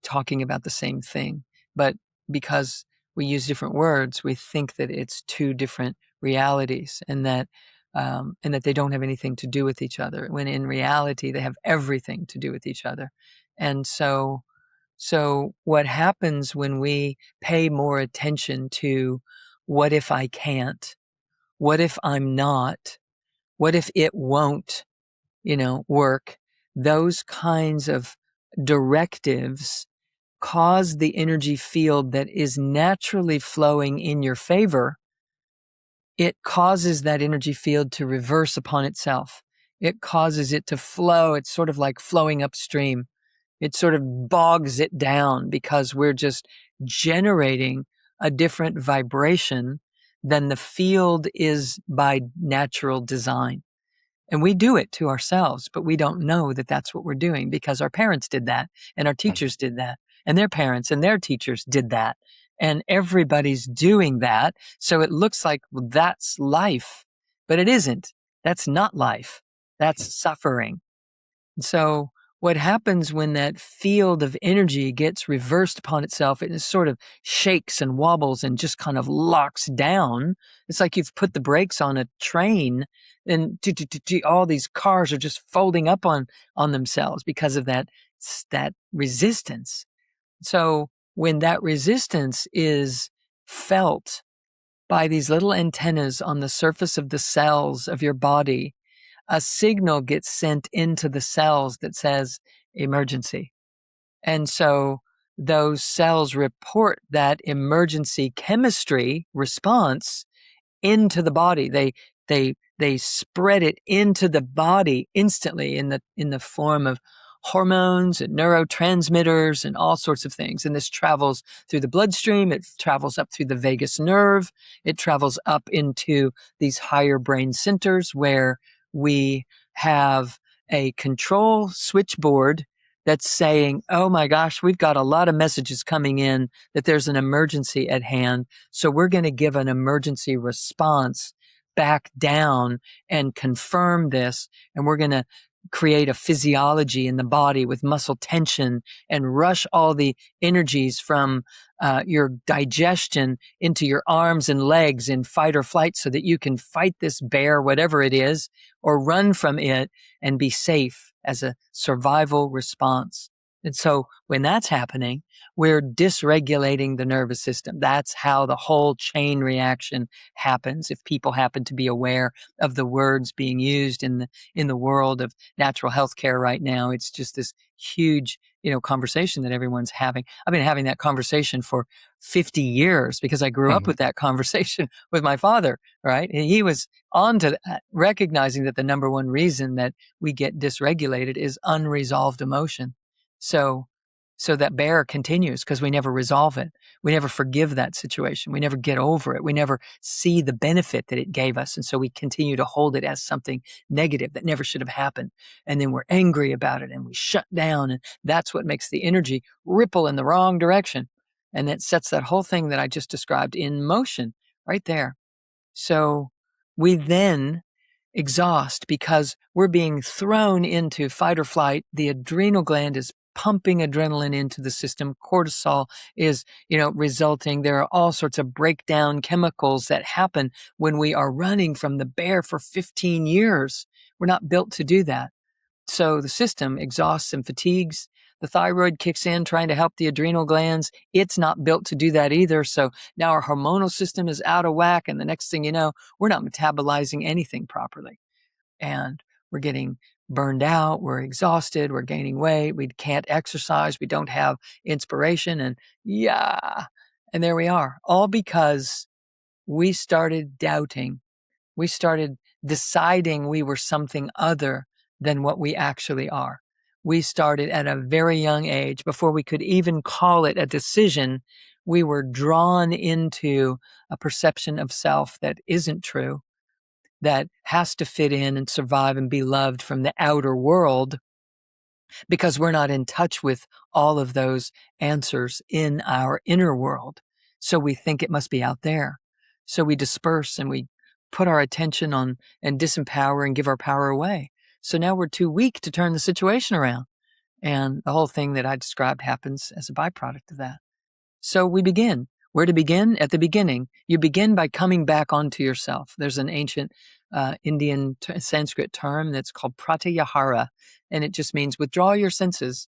talking about the same thing, but because we use different words, we think that it's two different realities, and that they don't have anything to do with each other, when in reality they have everything to do with each other. And so what happens when we pay more attention to what if I can't? What if I'm not? What if it won't, work? Those kinds of directives cause the energy field that is naturally flowing in your favor it causes that energy field to reverse upon itself. It causes it to flow. It's sort of like flowing upstream. It sort of bogs it down because we're just generating a different vibration than the field is by natural design. And we do it to ourselves, but we don't know that that's what we're doing because our parents did that and our teachers did that and their parents and their teachers did that. And everybody's doing that. So it looks like, well, that's life, but it isn't. That's not life. That's suffering. So what happens when that field of energy gets reversed upon itself, it sort of shakes and wobbles and just kind of locks down. It's like you've put the brakes on a train and all these cars are just folding up on themselves because of that resistance. So when that resistance is felt by these little antennas on the surface of the cells of your body, a signal gets sent into the cells that says emergency. And so those cells report that emergency chemistry response into the body. They spread it into the body instantly in the form of hormones and neurotransmitters and all sorts of things. And this travels through the bloodstream. It travels up through the vagus nerve. It travels up into these higher brain centers where we have a control switchboard that's saying, oh my gosh, we've got a lot of messages coming in that there's an emergency at hand. So we're going to give an emergency response back down and confirm this. And we're going to create a physiology in the body with muscle tension and rush all the energies from your digestion into your arms and legs in fight or flight so that you can fight this bear, whatever it is, or run from it and be safe as a survival response. And so when that's happening, we're dysregulating the nervous system. That's how the whole chain reaction happens. If people happen to be aware of the words being used in the world of natural health care right now, it's just this huge, conversation that everyone's having. I've been having that conversation for 50 years because I grew up with that conversation with my father, right? And he was on to that, recognizing that the number one reason that we get dysregulated is unresolved emotion. So that bear continues because we never resolve it. We never forgive that situation. We never get over it. We never see the benefit that it gave us. And so we continue to hold it as something negative that never should have happened. And then we're angry about it and we shut down. And that's what makes the energy ripple in the wrong direction. And that sets that whole thing that I just described in motion right there. So we then exhaust because we're being thrown into fight or flight. The adrenal gland is pumping adrenaline into the system. Cortisol is, resulting. There are all sorts of breakdown chemicals that happen when we are running from the bear for 15 years. We're not built to do that. So the system exhausts and fatigues. The thyroid kicks in trying to help the adrenal glands. It's not built to do that either. So now our hormonal system is out of whack. And the next thing you know, we're not metabolizing anything properly. And we're getting burned out. We're exhausted. We're gaining weight. We can't exercise. We don't have inspiration. And and there we are. All because we started doubting. We started deciding we were something other than what we actually are. We started at a very young age, before we could even call it a decision, we were drawn into a perception of self that isn't true, that has to fit in and survive and be loved from the outer world, because we're not in touch with all of those answers in our inner world. So we think it must be out there. So we disperse and we put our attention on and disempower and give our power away. So now we're too weak to turn the situation around. And the whole thing that I described happens as a byproduct of that. So we begin. Where to begin? At the beginning. You begin by coming back onto yourself. There's an ancient Indian Sanskrit term that's called pratyahara, and it just means withdraw your senses.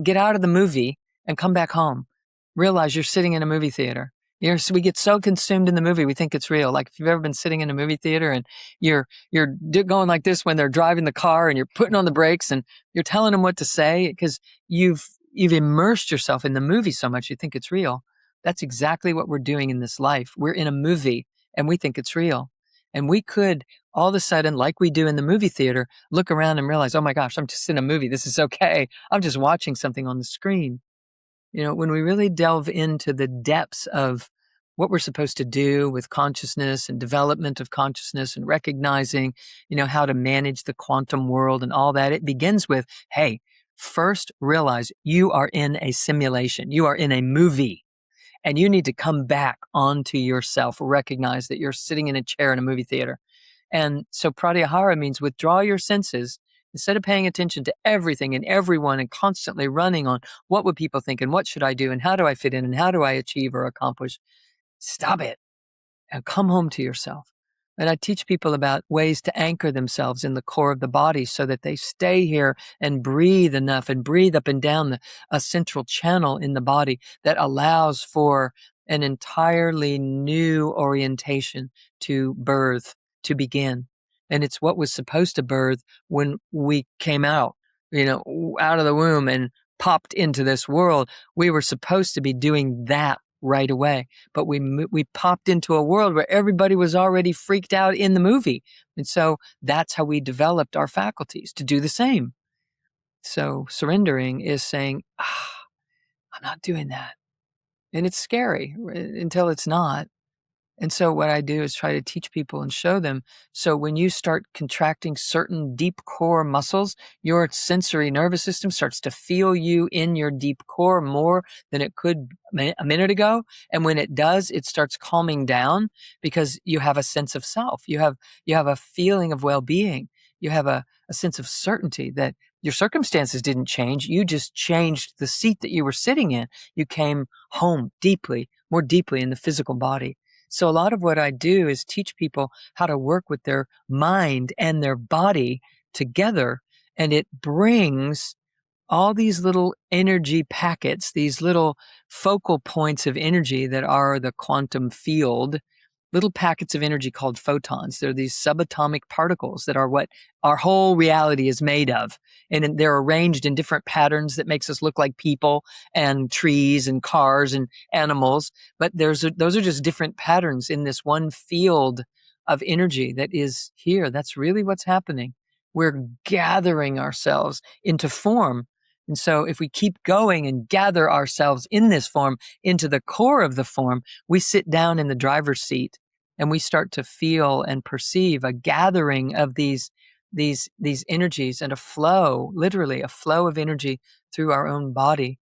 Get out of the movie and come back home. Realize you're sitting in a movie theater. So we get so consumed in the movie, we think it's real. Like if you've ever been sitting in a movie theater and you're going like this when they're driving the car and you're putting on the brakes and you're telling them what to say because you've immersed yourself in the movie so much you think it's real. That's exactly what we're doing in this life. We're in a movie and we think it's real. And we could all of a sudden, like we do in the movie theater, look around and realize, oh my gosh, I'm just in a movie. This is okay. I'm just watching something on the screen. When we really delve into the depths of what we're supposed to do with consciousness and development of consciousness and recognizing, how to manage the quantum world and all that, it begins with, hey, first realize you are in a simulation. You are in a movie. And you need to come back onto yourself, recognize that you're sitting in a chair in a movie theater. And so pratyahara means withdraw your senses. Instead of paying attention to everything and everyone and constantly running on what would people think and what should I do and how do I fit in and how do I achieve or accomplish, stop it and come home to yourself. And I teach people about ways to anchor themselves in the core of the body so that they stay here and breathe enough and breathe up and down a central channel in the body that allows for an entirely new orientation to birth, to begin. And it's what was supposed to birth when we came out, out of the womb and popped into this world. We were supposed to be doing that right away. But we popped into a world where everybody was already freaked out in the movie. And so that's how we developed our faculties to do the same. So surrendering is saying, I'm not doing that. And it's scary until it's not. And so what I do is try to teach people and show them. So when you start contracting certain deep core muscles, your sensory nervous system starts to feel you in your deep core more than it could a minute ago. And when it does, it starts calming down because you have a sense of self. You have a feeling of well-being. You have a sense of certainty that your circumstances didn't change. You just changed the seat that you were sitting in. You came home more deeply in the physical body. So a lot of what I do is teach people how to work with their mind and their body together. And it brings all these little energy packets, these little focal points of energy that are the quantum field, little packets of energy called photons. They're these subatomic particles that are what our whole reality is made of. And they're arranged in different patterns that makes us look like people and trees and cars and animals. But those are just different patterns in this one field of energy that is here. That's really what's happening. We're gathering ourselves into form. And so if we keep going and gather ourselves in this form into the core of the form, we sit down in the driver's seat and we start to feel and perceive a gathering of these energies and a flow, literally a flow of energy through our own body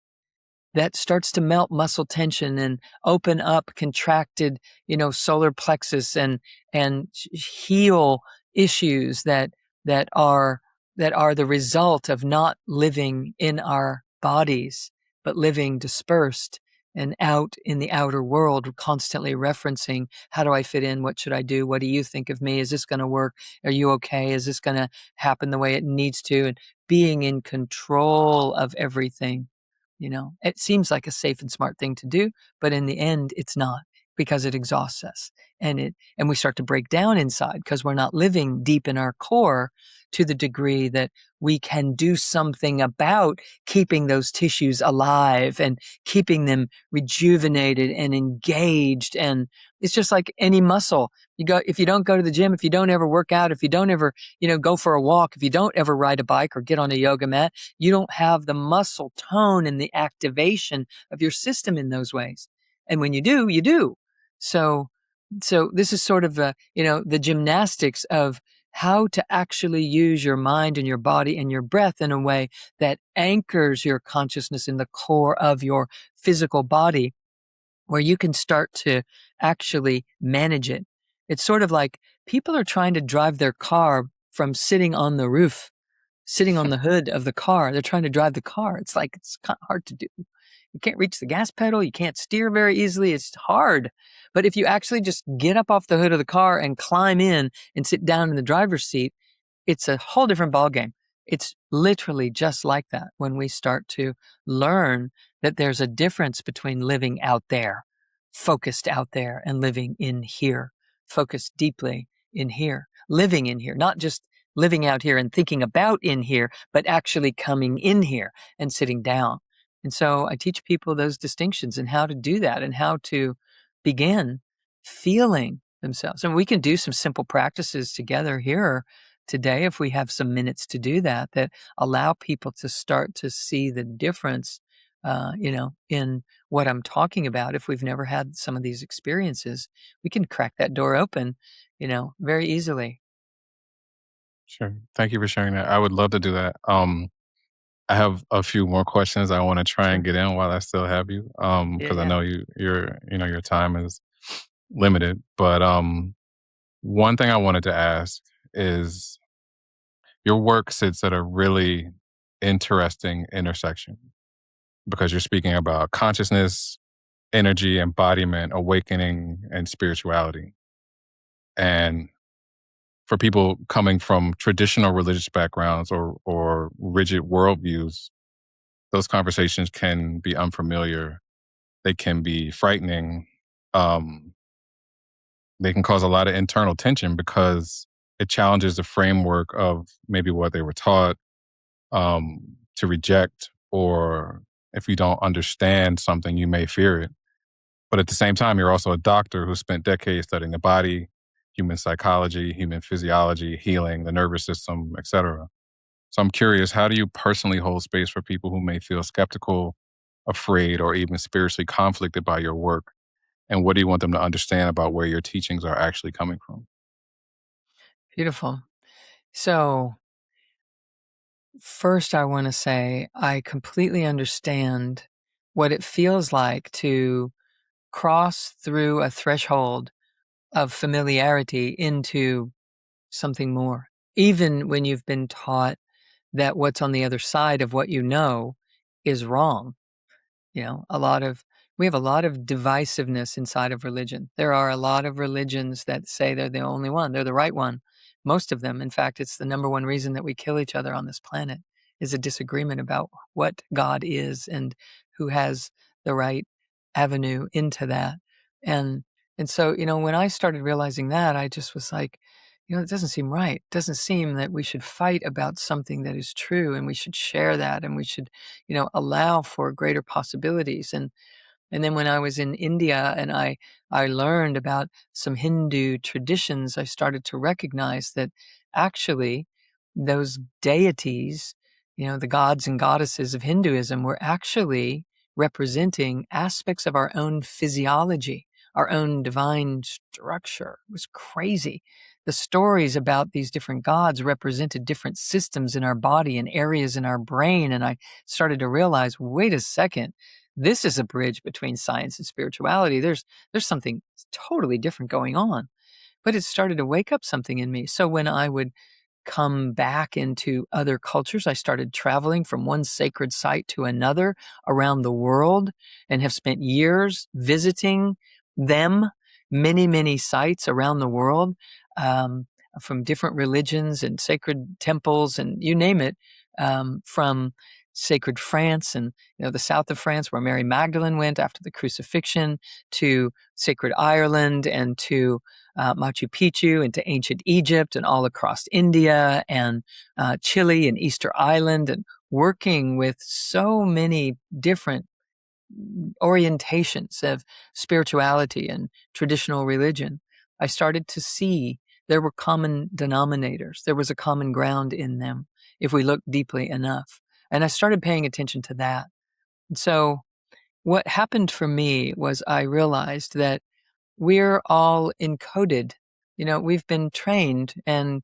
that starts to melt muscle tension and open up contracted, solar plexus and heal issues that are the result of not living in our bodies, but living dispersed and out in the outer world, constantly referencing, how do I fit in? What should I do? What do you think of me? Is this going to work? Are you okay? Is this going to happen the way it needs to? And being in control of everything. It seems like a safe and smart thing to do, but in the end, it's not, because it exhausts us and we start to break down inside because we're not living deep in our core to the degree that we can do something about keeping those tissues alive and keeping them rejuvenated and engaged. And it's just like any muscle. If you don't go to the gym, if you don't ever work out, if you don't ever, go for a walk, if you don't ever ride a bike or get on a yoga mat, you don't have the muscle tone and the activation of your system in those ways. And when you do, you do. So this is sort of, the gymnastics of how to actually use your mind and your body and your breath in a way that anchors your consciousness in the core of your physical body, where you can start to actually manage it. It's sort of like people are trying to drive their car from sitting on the roof, sitting on the hood of the car. They're trying to drive the car. It's kind of hard to do. You can't reach the gas pedal. You can't steer very easily. It's hard. But if you actually just get up off the hood of the car and climb in and sit down in the driver's seat, it's a whole different ballgame. It's literally just like that when we start to learn that there's a difference between living out there, focused out there, and living in here, focused deeply in here, living in here, not just living out here and thinking about in here, but actually coming in here and sitting down. And so I teach people those distinctions and how to do that and how to begin feeling themselves. And we can do some simple practices together here today if we have some minutes to do that, that allow people to start to see the difference, in what I'm talking about. If we've never had some of these experiences, we can crack that door open, very easily. Sure. Thank you for sharing that. I would love to do that. I have a few more questions I want to try and Sure. get in while I still have you. Because I Yeah. know your time is limited. But one thing I wanted to ask is your work sits at a really interesting intersection because you're speaking about consciousness, energy, embodiment, awakening, and spirituality. And for people coming from traditional religious backgrounds or rigid worldviews, those conversations can be unfamiliar. They can be frightening. Um, they can cause a lot of internal tension because it challenges the framework of maybe what they were taught to reject, or if you don't understand something, you may fear it. But at the same time, you're also a doctor who spent decades studying the body, human psychology, human physiology, healing, the nervous system, etc. So I'm curious, how do you personally hold space for people who may feel skeptical, afraid, or even spiritually conflicted by your work? And what do you want them to understand about where your teachings are actually coming from? Beautiful. So, first, I want to say I completely understand what it feels like to cross through a threshold of familiarity into something more, even when you've been taught that what's on the other side of what you know is wrong. A lot of we have a lot of divisiveness inside of religion. There are a lot of religions that say they're the only one, they're the right one. Most of them, in fact, it's the number one reason that we kill each other on this planet is a disagreement about what God is and who has the right avenue into that. And and so, when I started realizing that, I just was like, it doesn't seem right. It doesn't seem that we should fight about something that is true and we should share that and we should allow for greater possibilities. And then when I was in India and I learned about some Hindu traditions, I started to recognize that actually those deities, the gods and goddesses of Hinduism were actually representing aspects of our own physiology, our own divine structure. It was crazy. The stories about these different gods represented different systems in our body and areas in our brain. And I started to realize, wait a second, this is a bridge between science and spirituality. There's something totally different going on. But it started to wake up something in me. So when I would come back into other cultures, I started traveling from one sacred site to another around the world and have spent years visiting them, many, many sites around the world, um, from different religions and sacred temples and you name it, from sacred France and the south of France where Mary Magdalene went after the crucifixion, to sacred Ireland and to Machu Picchu into ancient Egypt and all across India and Chile and Easter Island, and working with so many different orientations of spirituality and traditional religion. I started to see there were common denominators. There was a common ground in them if we looked deeply enough. And I started paying attention to that. And so what happened for me was I realized that we're all encoded. We've been trained and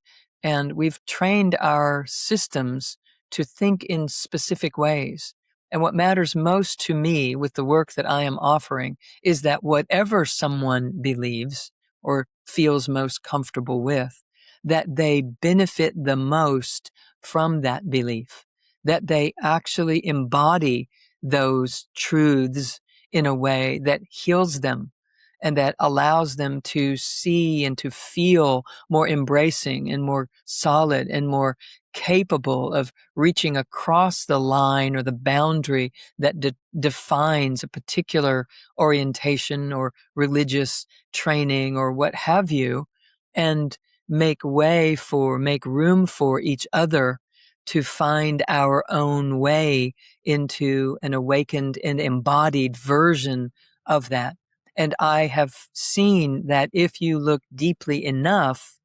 we've trained our systems to think in specific ways. And what matters most to me with the work that I am offering is that whatever someone believes or feels most comfortable with, that they benefit the most from that belief, that they actually embody those truths in a way that heals them and that allows them to see and to feel more embracing and more solid and more capable of reaching across the line or the boundary that defines a particular orientation or religious training or what have you, and make room for each other to find our own way into an awakened and embodied version of that. And I have seen that if you look deeply enough,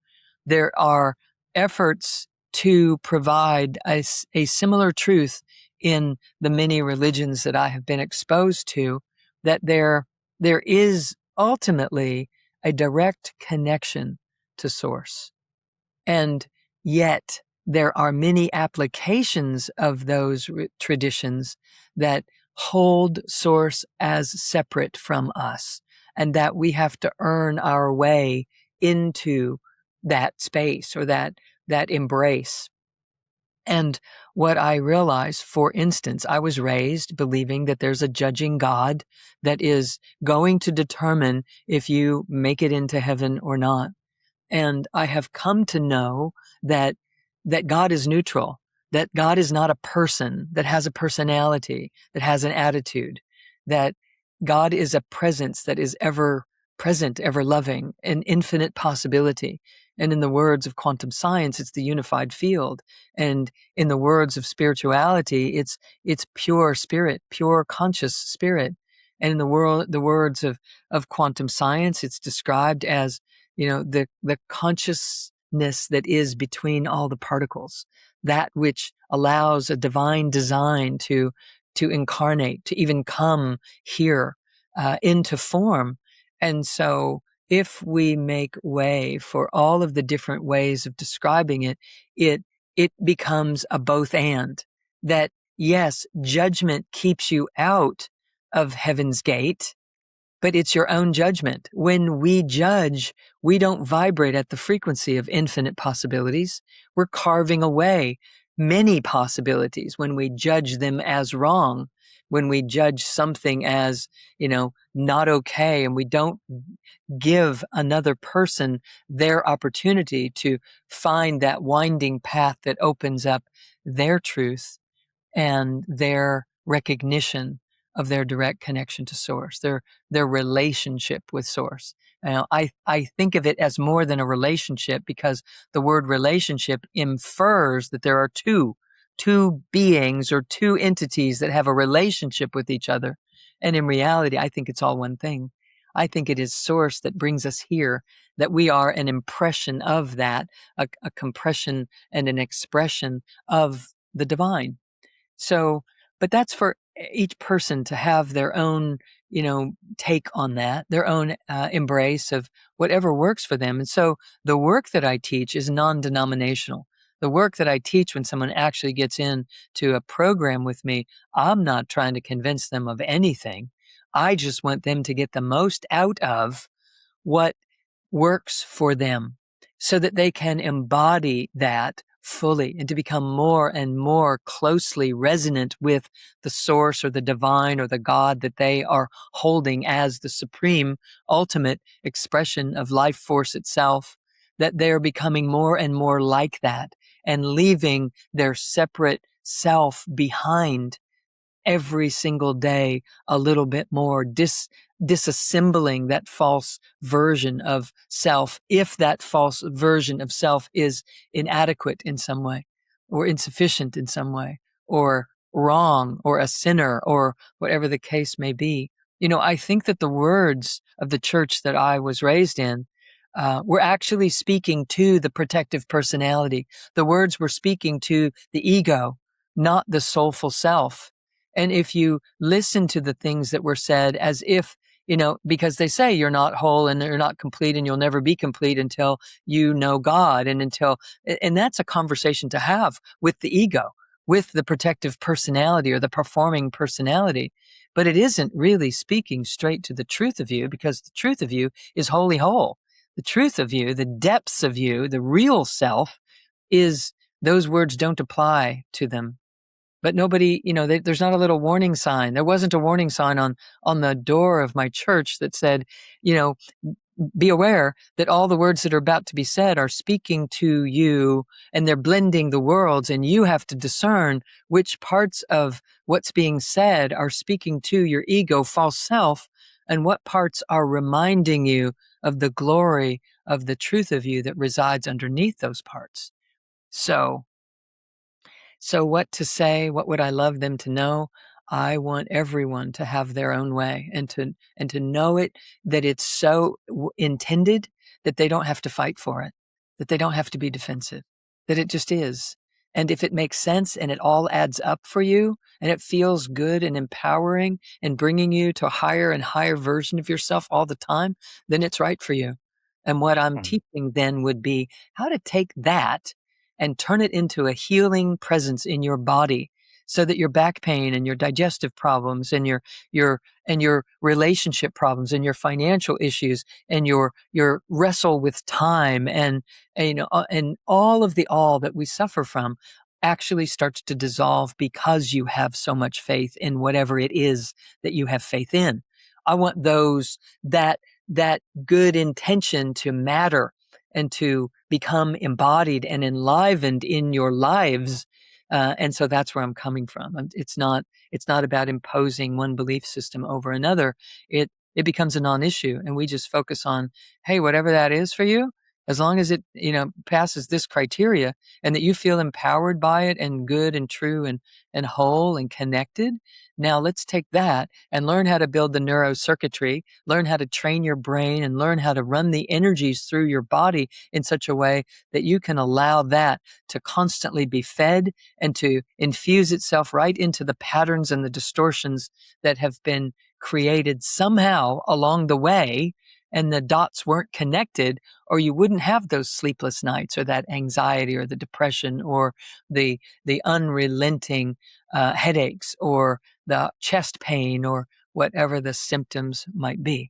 there are efforts to provide a similar truth in the many religions that I have been exposed to, that there is ultimately a direct connection to source. And yet there are many applications of those traditions that hold source as separate from us, and that we have to earn our way into that space or that embrace. And what I realized, for instance, I was raised believing that there's a judging God that is going to determine if you make it into heaven or not. And I have come to know that God is neutral, that God is not a person that has a personality, that has an attitude, that God is a presence that is ever present, ever loving, an infinite possibility. And in the words of quantum science, it's the unified field. And in the words of spirituality, it's pure spirit, pure conscious spirit. And in the words of quantum science, it's described as, the consciousness that is between all the particles, that which allows a divine design to incarnate, to even come here into form. And so if we make way for all of the different ways of describing it, it becomes a both and. That, yes, judgment keeps you out of heaven's gate, but it's your own judgment. When we judge, we don't vibrate at the frequency of infinite possibilities. We're carving away many possibilities when we judge them as wrong, when we judge something as, not okay, and we don't give another person their opportunity to find that winding path that opens up their truth and their recognition of their direct connection to source, their relationship with source. Now, I think of it as more than a relationship, because the word relationship infers that there are two beings or two entities that have a relationship with each other. And in reality, I think it's all one thing. I think it is source that brings us here, that we are an impression of that, a compression and an expression of the divine. So, but that's for each person to have their own, take on that, their own embrace of whatever works for them. And so the work that I teach is non-denominational. The work that I teach, when someone actually gets into a program with me, I'm not trying to convince them of anything. I just want them to get the most out of what works for them, so that they can embody that fully and to become more and more closely resonant with the source or the divine or the God that they are holding as the supreme ultimate expression of life force itself, that they're becoming more and more like that and leaving their separate self behind every single day a little bit more, disassembling that false version of self, if that false version of self is inadequate in some way, or insufficient in some way, or wrong, or a sinner, or whatever the case may be. I think that the words of the church that I was raised in were actually speaking to the protective personality. The words were speaking to the ego, not the soulful self. And if you listen to the things that were said as if, because they say you're not whole and you're not complete and you'll never be complete until you know God, and that's a conversation to have with the ego, with the protective personality or the performing personality. But it isn't really speaking straight to the truth of you, because the truth of you is wholly whole. The truth of you, the depths of you, the real self is, those words don't apply to them. But nobody, there's not a little warning sign. There wasn't a warning sign on the door of my church that said, be aware that all the words that are about to be said are speaking to you, and they're blending the worlds, and you have to discern which parts of what's being said are speaking to your ego, false self, and what parts are reminding you of the glory of the truth of you that resides underneath those parts. So what to say? What would I love them to know? I want everyone to have their own way and to know it, that it's so intended that they don't have to fight for it, that they don't have to be defensive, that it just is. And if it makes sense and it all adds up for you and it feels good and empowering and bringing you to a higher and higher version of yourself all the time, then it's right for you. And what I'm teaching then would be how to take that and turn it into a healing presence in your body, so that your back pain and your digestive problems and your relationship problems and your financial issues and your wrestle with time and all of the all that we suffer from actually starts to dissolve because you have so much faith in whatever it is that you have faith in. I want that good intention to matter and to become embodied and enlivened in your lives. And so that's where I'm coming from. It's not about imposing one belief system over another. It becomes a non-issue, and we just focus on, hey, whatever that is for you, as long as it passes this criteria, and that you feel empowered by it and good and true and whole and connected. Now let's take that and learn how to build the neurocircuitry, learn how to train your brain, and learn how to run the energies through your body in such a way that you can allow that to constantly be fed and to infuse itself right into the patterns and the distortions that have been created somehow along the way, and the dots weren't connected, or you wouldn't have those sleepless nights or that anxiety or the depression or the unrelenting headaches or the chest pain or whatever the symptoms might be.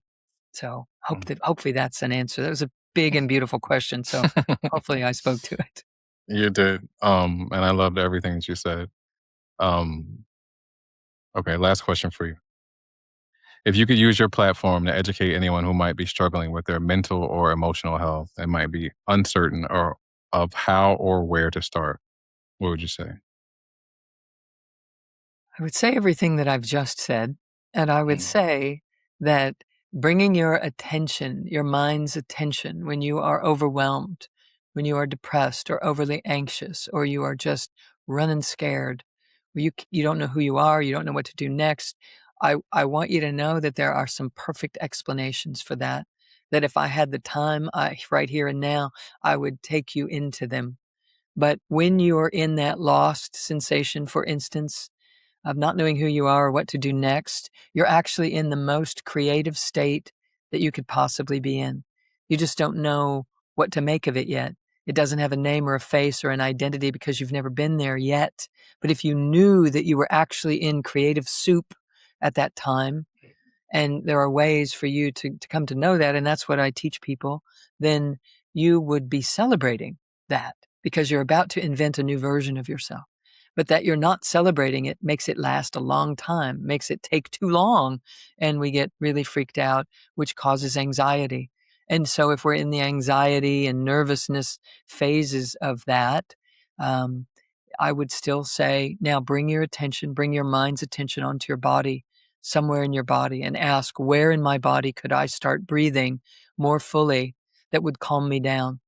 So hopefully that's an answer. That was a big and beautiful question. So hopefully I spoke to it. You did. And I loved everything that you said. Okay, last question for you. If you could use your platform to educate anyone who might be struggling with their mental or emotional health and might be uncertain or of how or where to start, what would you say? I would say everything that I've just said. And I would say that bringing your attention, your mind's attention, when you are overwhelmed, when you are depressed or overly anxious, or you are just running scared, or you don't know who you are, you don't know what to do next. I want you to know that there are some perfect explanations for that. That if I had the time right here and now, I would take you into them. But when you're in that lost sensation, for instance, of not knowing who you are or what to do next, you're actually in the most creative state that you could possibly be in. You just don't know what to make of it yet. It doesn't have a name or a face or an identity because you've never been there yet. But if you knew that you were actually in creative soup at that time, and there are ways for you to come to know that, and that's what I teach people, then you would be celebrating that because you're about to invent a new version of yourself. But that you're not celebrating it makes it last a long time, makes it take too long, and we get really freaked out, which causes anxiety. And so if we're in the anxiety and nervousness phases of that, I would still say, now bring your attention, bring your mind's attention onto your body, somewhere in your body, and ask, where in my body could I start breathing more fully that would calm me down?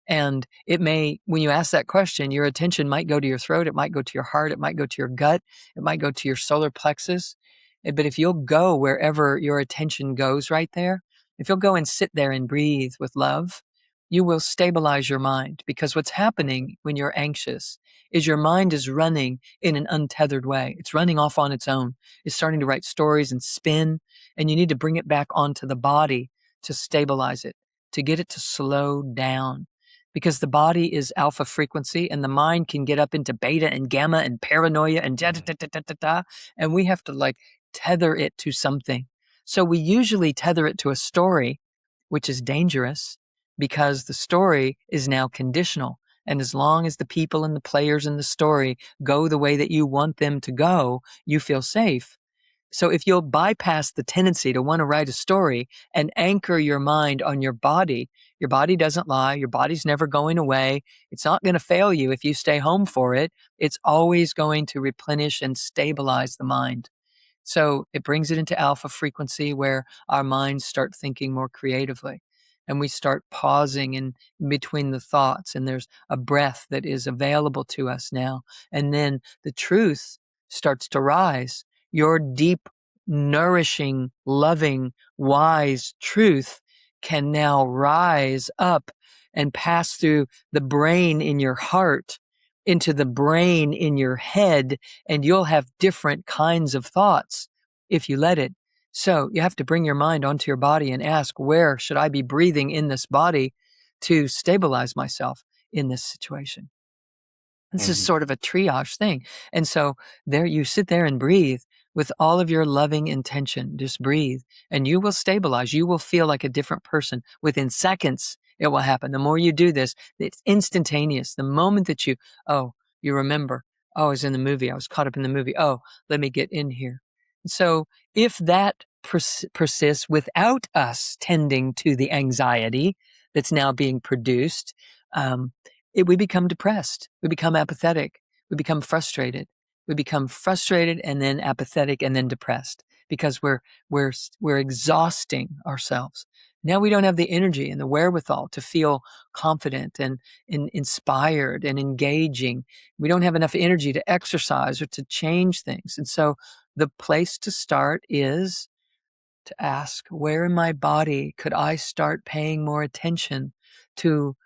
And it may, when you ask that question, your attention might go to your throat, it might go to your heart, it might go to your gut, it might go to your solar plexus. But if you'll go wherever your attention goes right there, if you'll go and sit there and breathe with love, you will stabilize your mind. Because what's happening when you're anxious is your mind is running in an untethered way. It's running off on its own. It's starting to write stories and spin, and you need to bring it back onto the body to stabilize it, to get it to slow down, because the body is alpha frequency and the mind can get up into beta and gamma and paranoia and da da da da da da da, and we have to tether it to something. So we usually tether it to a story, which is dangerous because the story is now conditional. And as long as the people and the players in the story go the way that you want them to go, you feel safe. So if you'll bypass the tendency to want to write a story and anchor your mind on your body doesn't lie. Your body's never going away. It's not going to fail you if you stay home for it. It's always going to replenish and stabilize the mind. So it brings it into alpha frequency where our minds start thinking more creatively. And we start pausing in between the thoughts, and there's a breath that is available to us now. And then the truth starts to rise. your deep, nourishing, loving, wise truth can now rise up and pass through the brain in your heart into the brain in your head, and you'll have different kinds of thoughts if you let it. So you have to bring your mind onto your body and ask, where should I be breathing in this body to stabilize myself in this situation? This is sort of a triage thing. And so there you sit there and breathe with all of your loving intention. Just breathe and you will stabilize. You will feel like a different person. Within seconds, it will happen. The more you do this, it's instantaneous. The moment that you remember, oh, I was in the movie. I was caught up in the movie. Oh, let me get in here. So if that persists without us tending to the anxiety that's now being produced, we become depressed. We become apathetic. We become frustrated. We become frustrated and then apathetic and then depressed because we're exhausting ourselves. Now we don't have the energy and the wherewithal to feel confident and inspired and engaging. We don't have enough energy to exercise or to change things. And so the place to start is to ask, where in my body could I start paying more attention to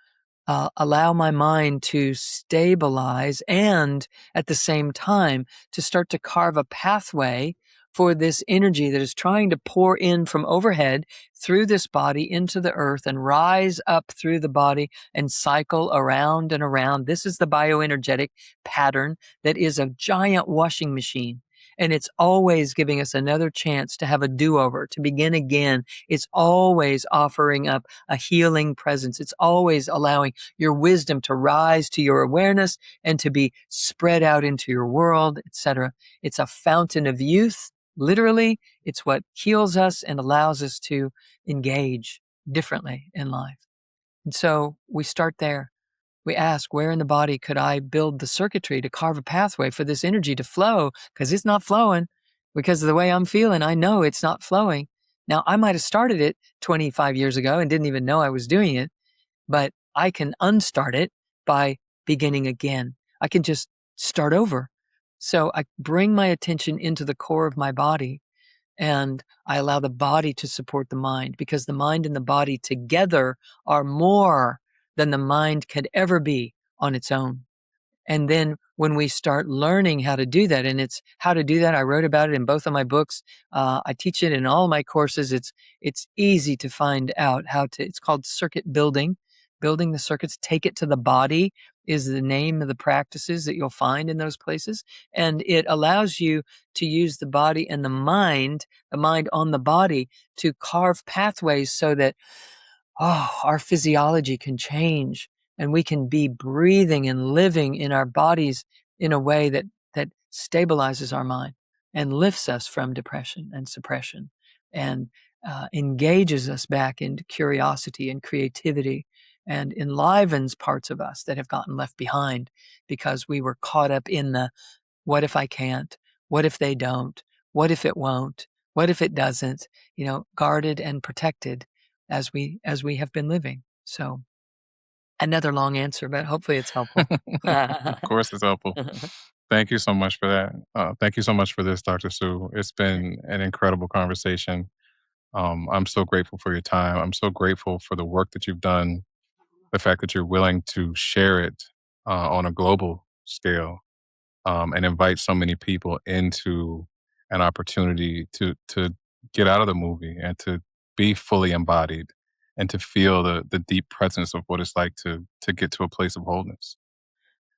allow my mind to stabilize and at the same time to start to carve a pathway for this energy that is trying to pour in from overhead through this body into the earth and rise up through the body and cycle around and around. This is the bioenergetic pattern that is a giant washing machine. And it's always giving us another chance to have a do-over, to begin again. It's always offering up a healing presence. It's always allowing your wisdom to rise to your awareness and to be spread out into your world, etc. It's a fountain of youth. Literally, it's what heals us and allows us to engage differently in life. And so we start there. We ask, where in the body could I build the circuitry to carve a pathway for this energy to flow? Because it's not flowing. Because of the way I'm feeling, I know it's not flowing. Now, I might have started it 25 years ago and didn't even know I was doing it, but I can unstart it by beginning again. I can just start over. So I bring my attention into the core of my body and I allow the body to support the mind, because the mind and the body together are more than the mind could ever be on its own. And then when we start learning how to do that, and it's how to do that, I wrote about it in both of my books. I teach it in all my courses. It's easy to find out how to. It's called circuit building. Building the circuits, take it to the body is the name of the practices that you'll find in those places. And it allows you to use the body and the mind on the body, to carve pathways so that our physiology can change and we can be breathing and living in our bodies in a way that stabilizes our mind and lifts us from depression and suppression and engages us back into curiosity and creativity and enlivens parts of us that have gotten left behind because we were caught up in the what if I can't? What if they don't? What if it won't? What if it doesn't? Guarded and protected as we have been living. So another long answer, but hopefully it's helpful. Of course, it's helpful. Thank you so much for that. Thank you so much for this, Dr. Sue. It's been an incredible conversation. I'm so grateful for your time. I'm so grateful for the work that you've done, the fact that you're willing to share it on a global scale, and invite so many people into an opportunity to get out of the movie and to be fully embodied and to feel the deep presence of what it's like to get to a place of wholeness.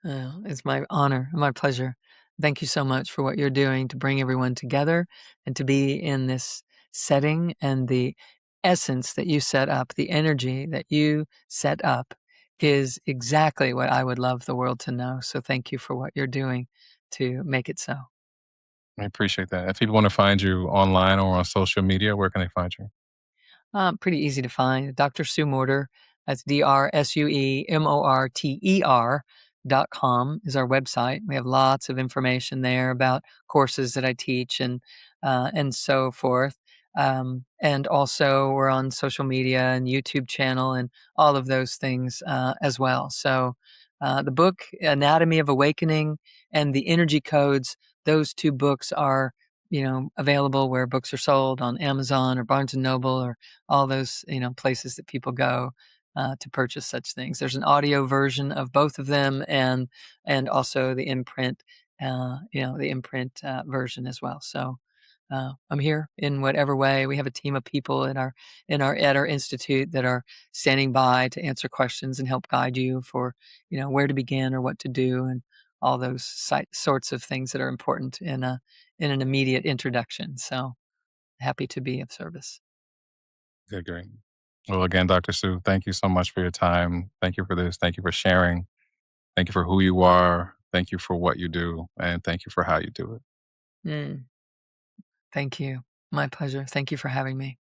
It's my honor, my pleasure. Thank you so much for what you're doing to bring everyone together and to be in this setting, and the essence that you set up, the energy that you set up is exactly what I would love the world to know. So thank you for what you're doing to make it so. I appreciate that. If people want to find you online or on social media, where can they find you? Pretty easy to find. Dr. Sue Morter. That's DrSueMorter.com is our website. We have lots of information there about courses that I teach and so forth. And also we're on social media and YouTube channel and all of those things as well. So the book Anatomy of Awakening and the Energy Codes, those two books are available where books are sold on Amazon or Barnes and Noble or all those, places that people go to purchase such things. There's an audio version of both of them, and also the imprint, version as well. So I'm here in whatever way. We have a team of people at our institute that are standing by to answer questions and help guide you for where to begin or what to do, and all those sorts of things that are important in an immediate introduction. So happy to be of service. Good, great. Well, again, Dr. Sue, thank you so much for your time. Thank you for this. Thank you for sharing. Thank you for who you are. Thank you for what you do. And thank you for how you do it. Mm, thank you. My pleasure. Thank you for having me.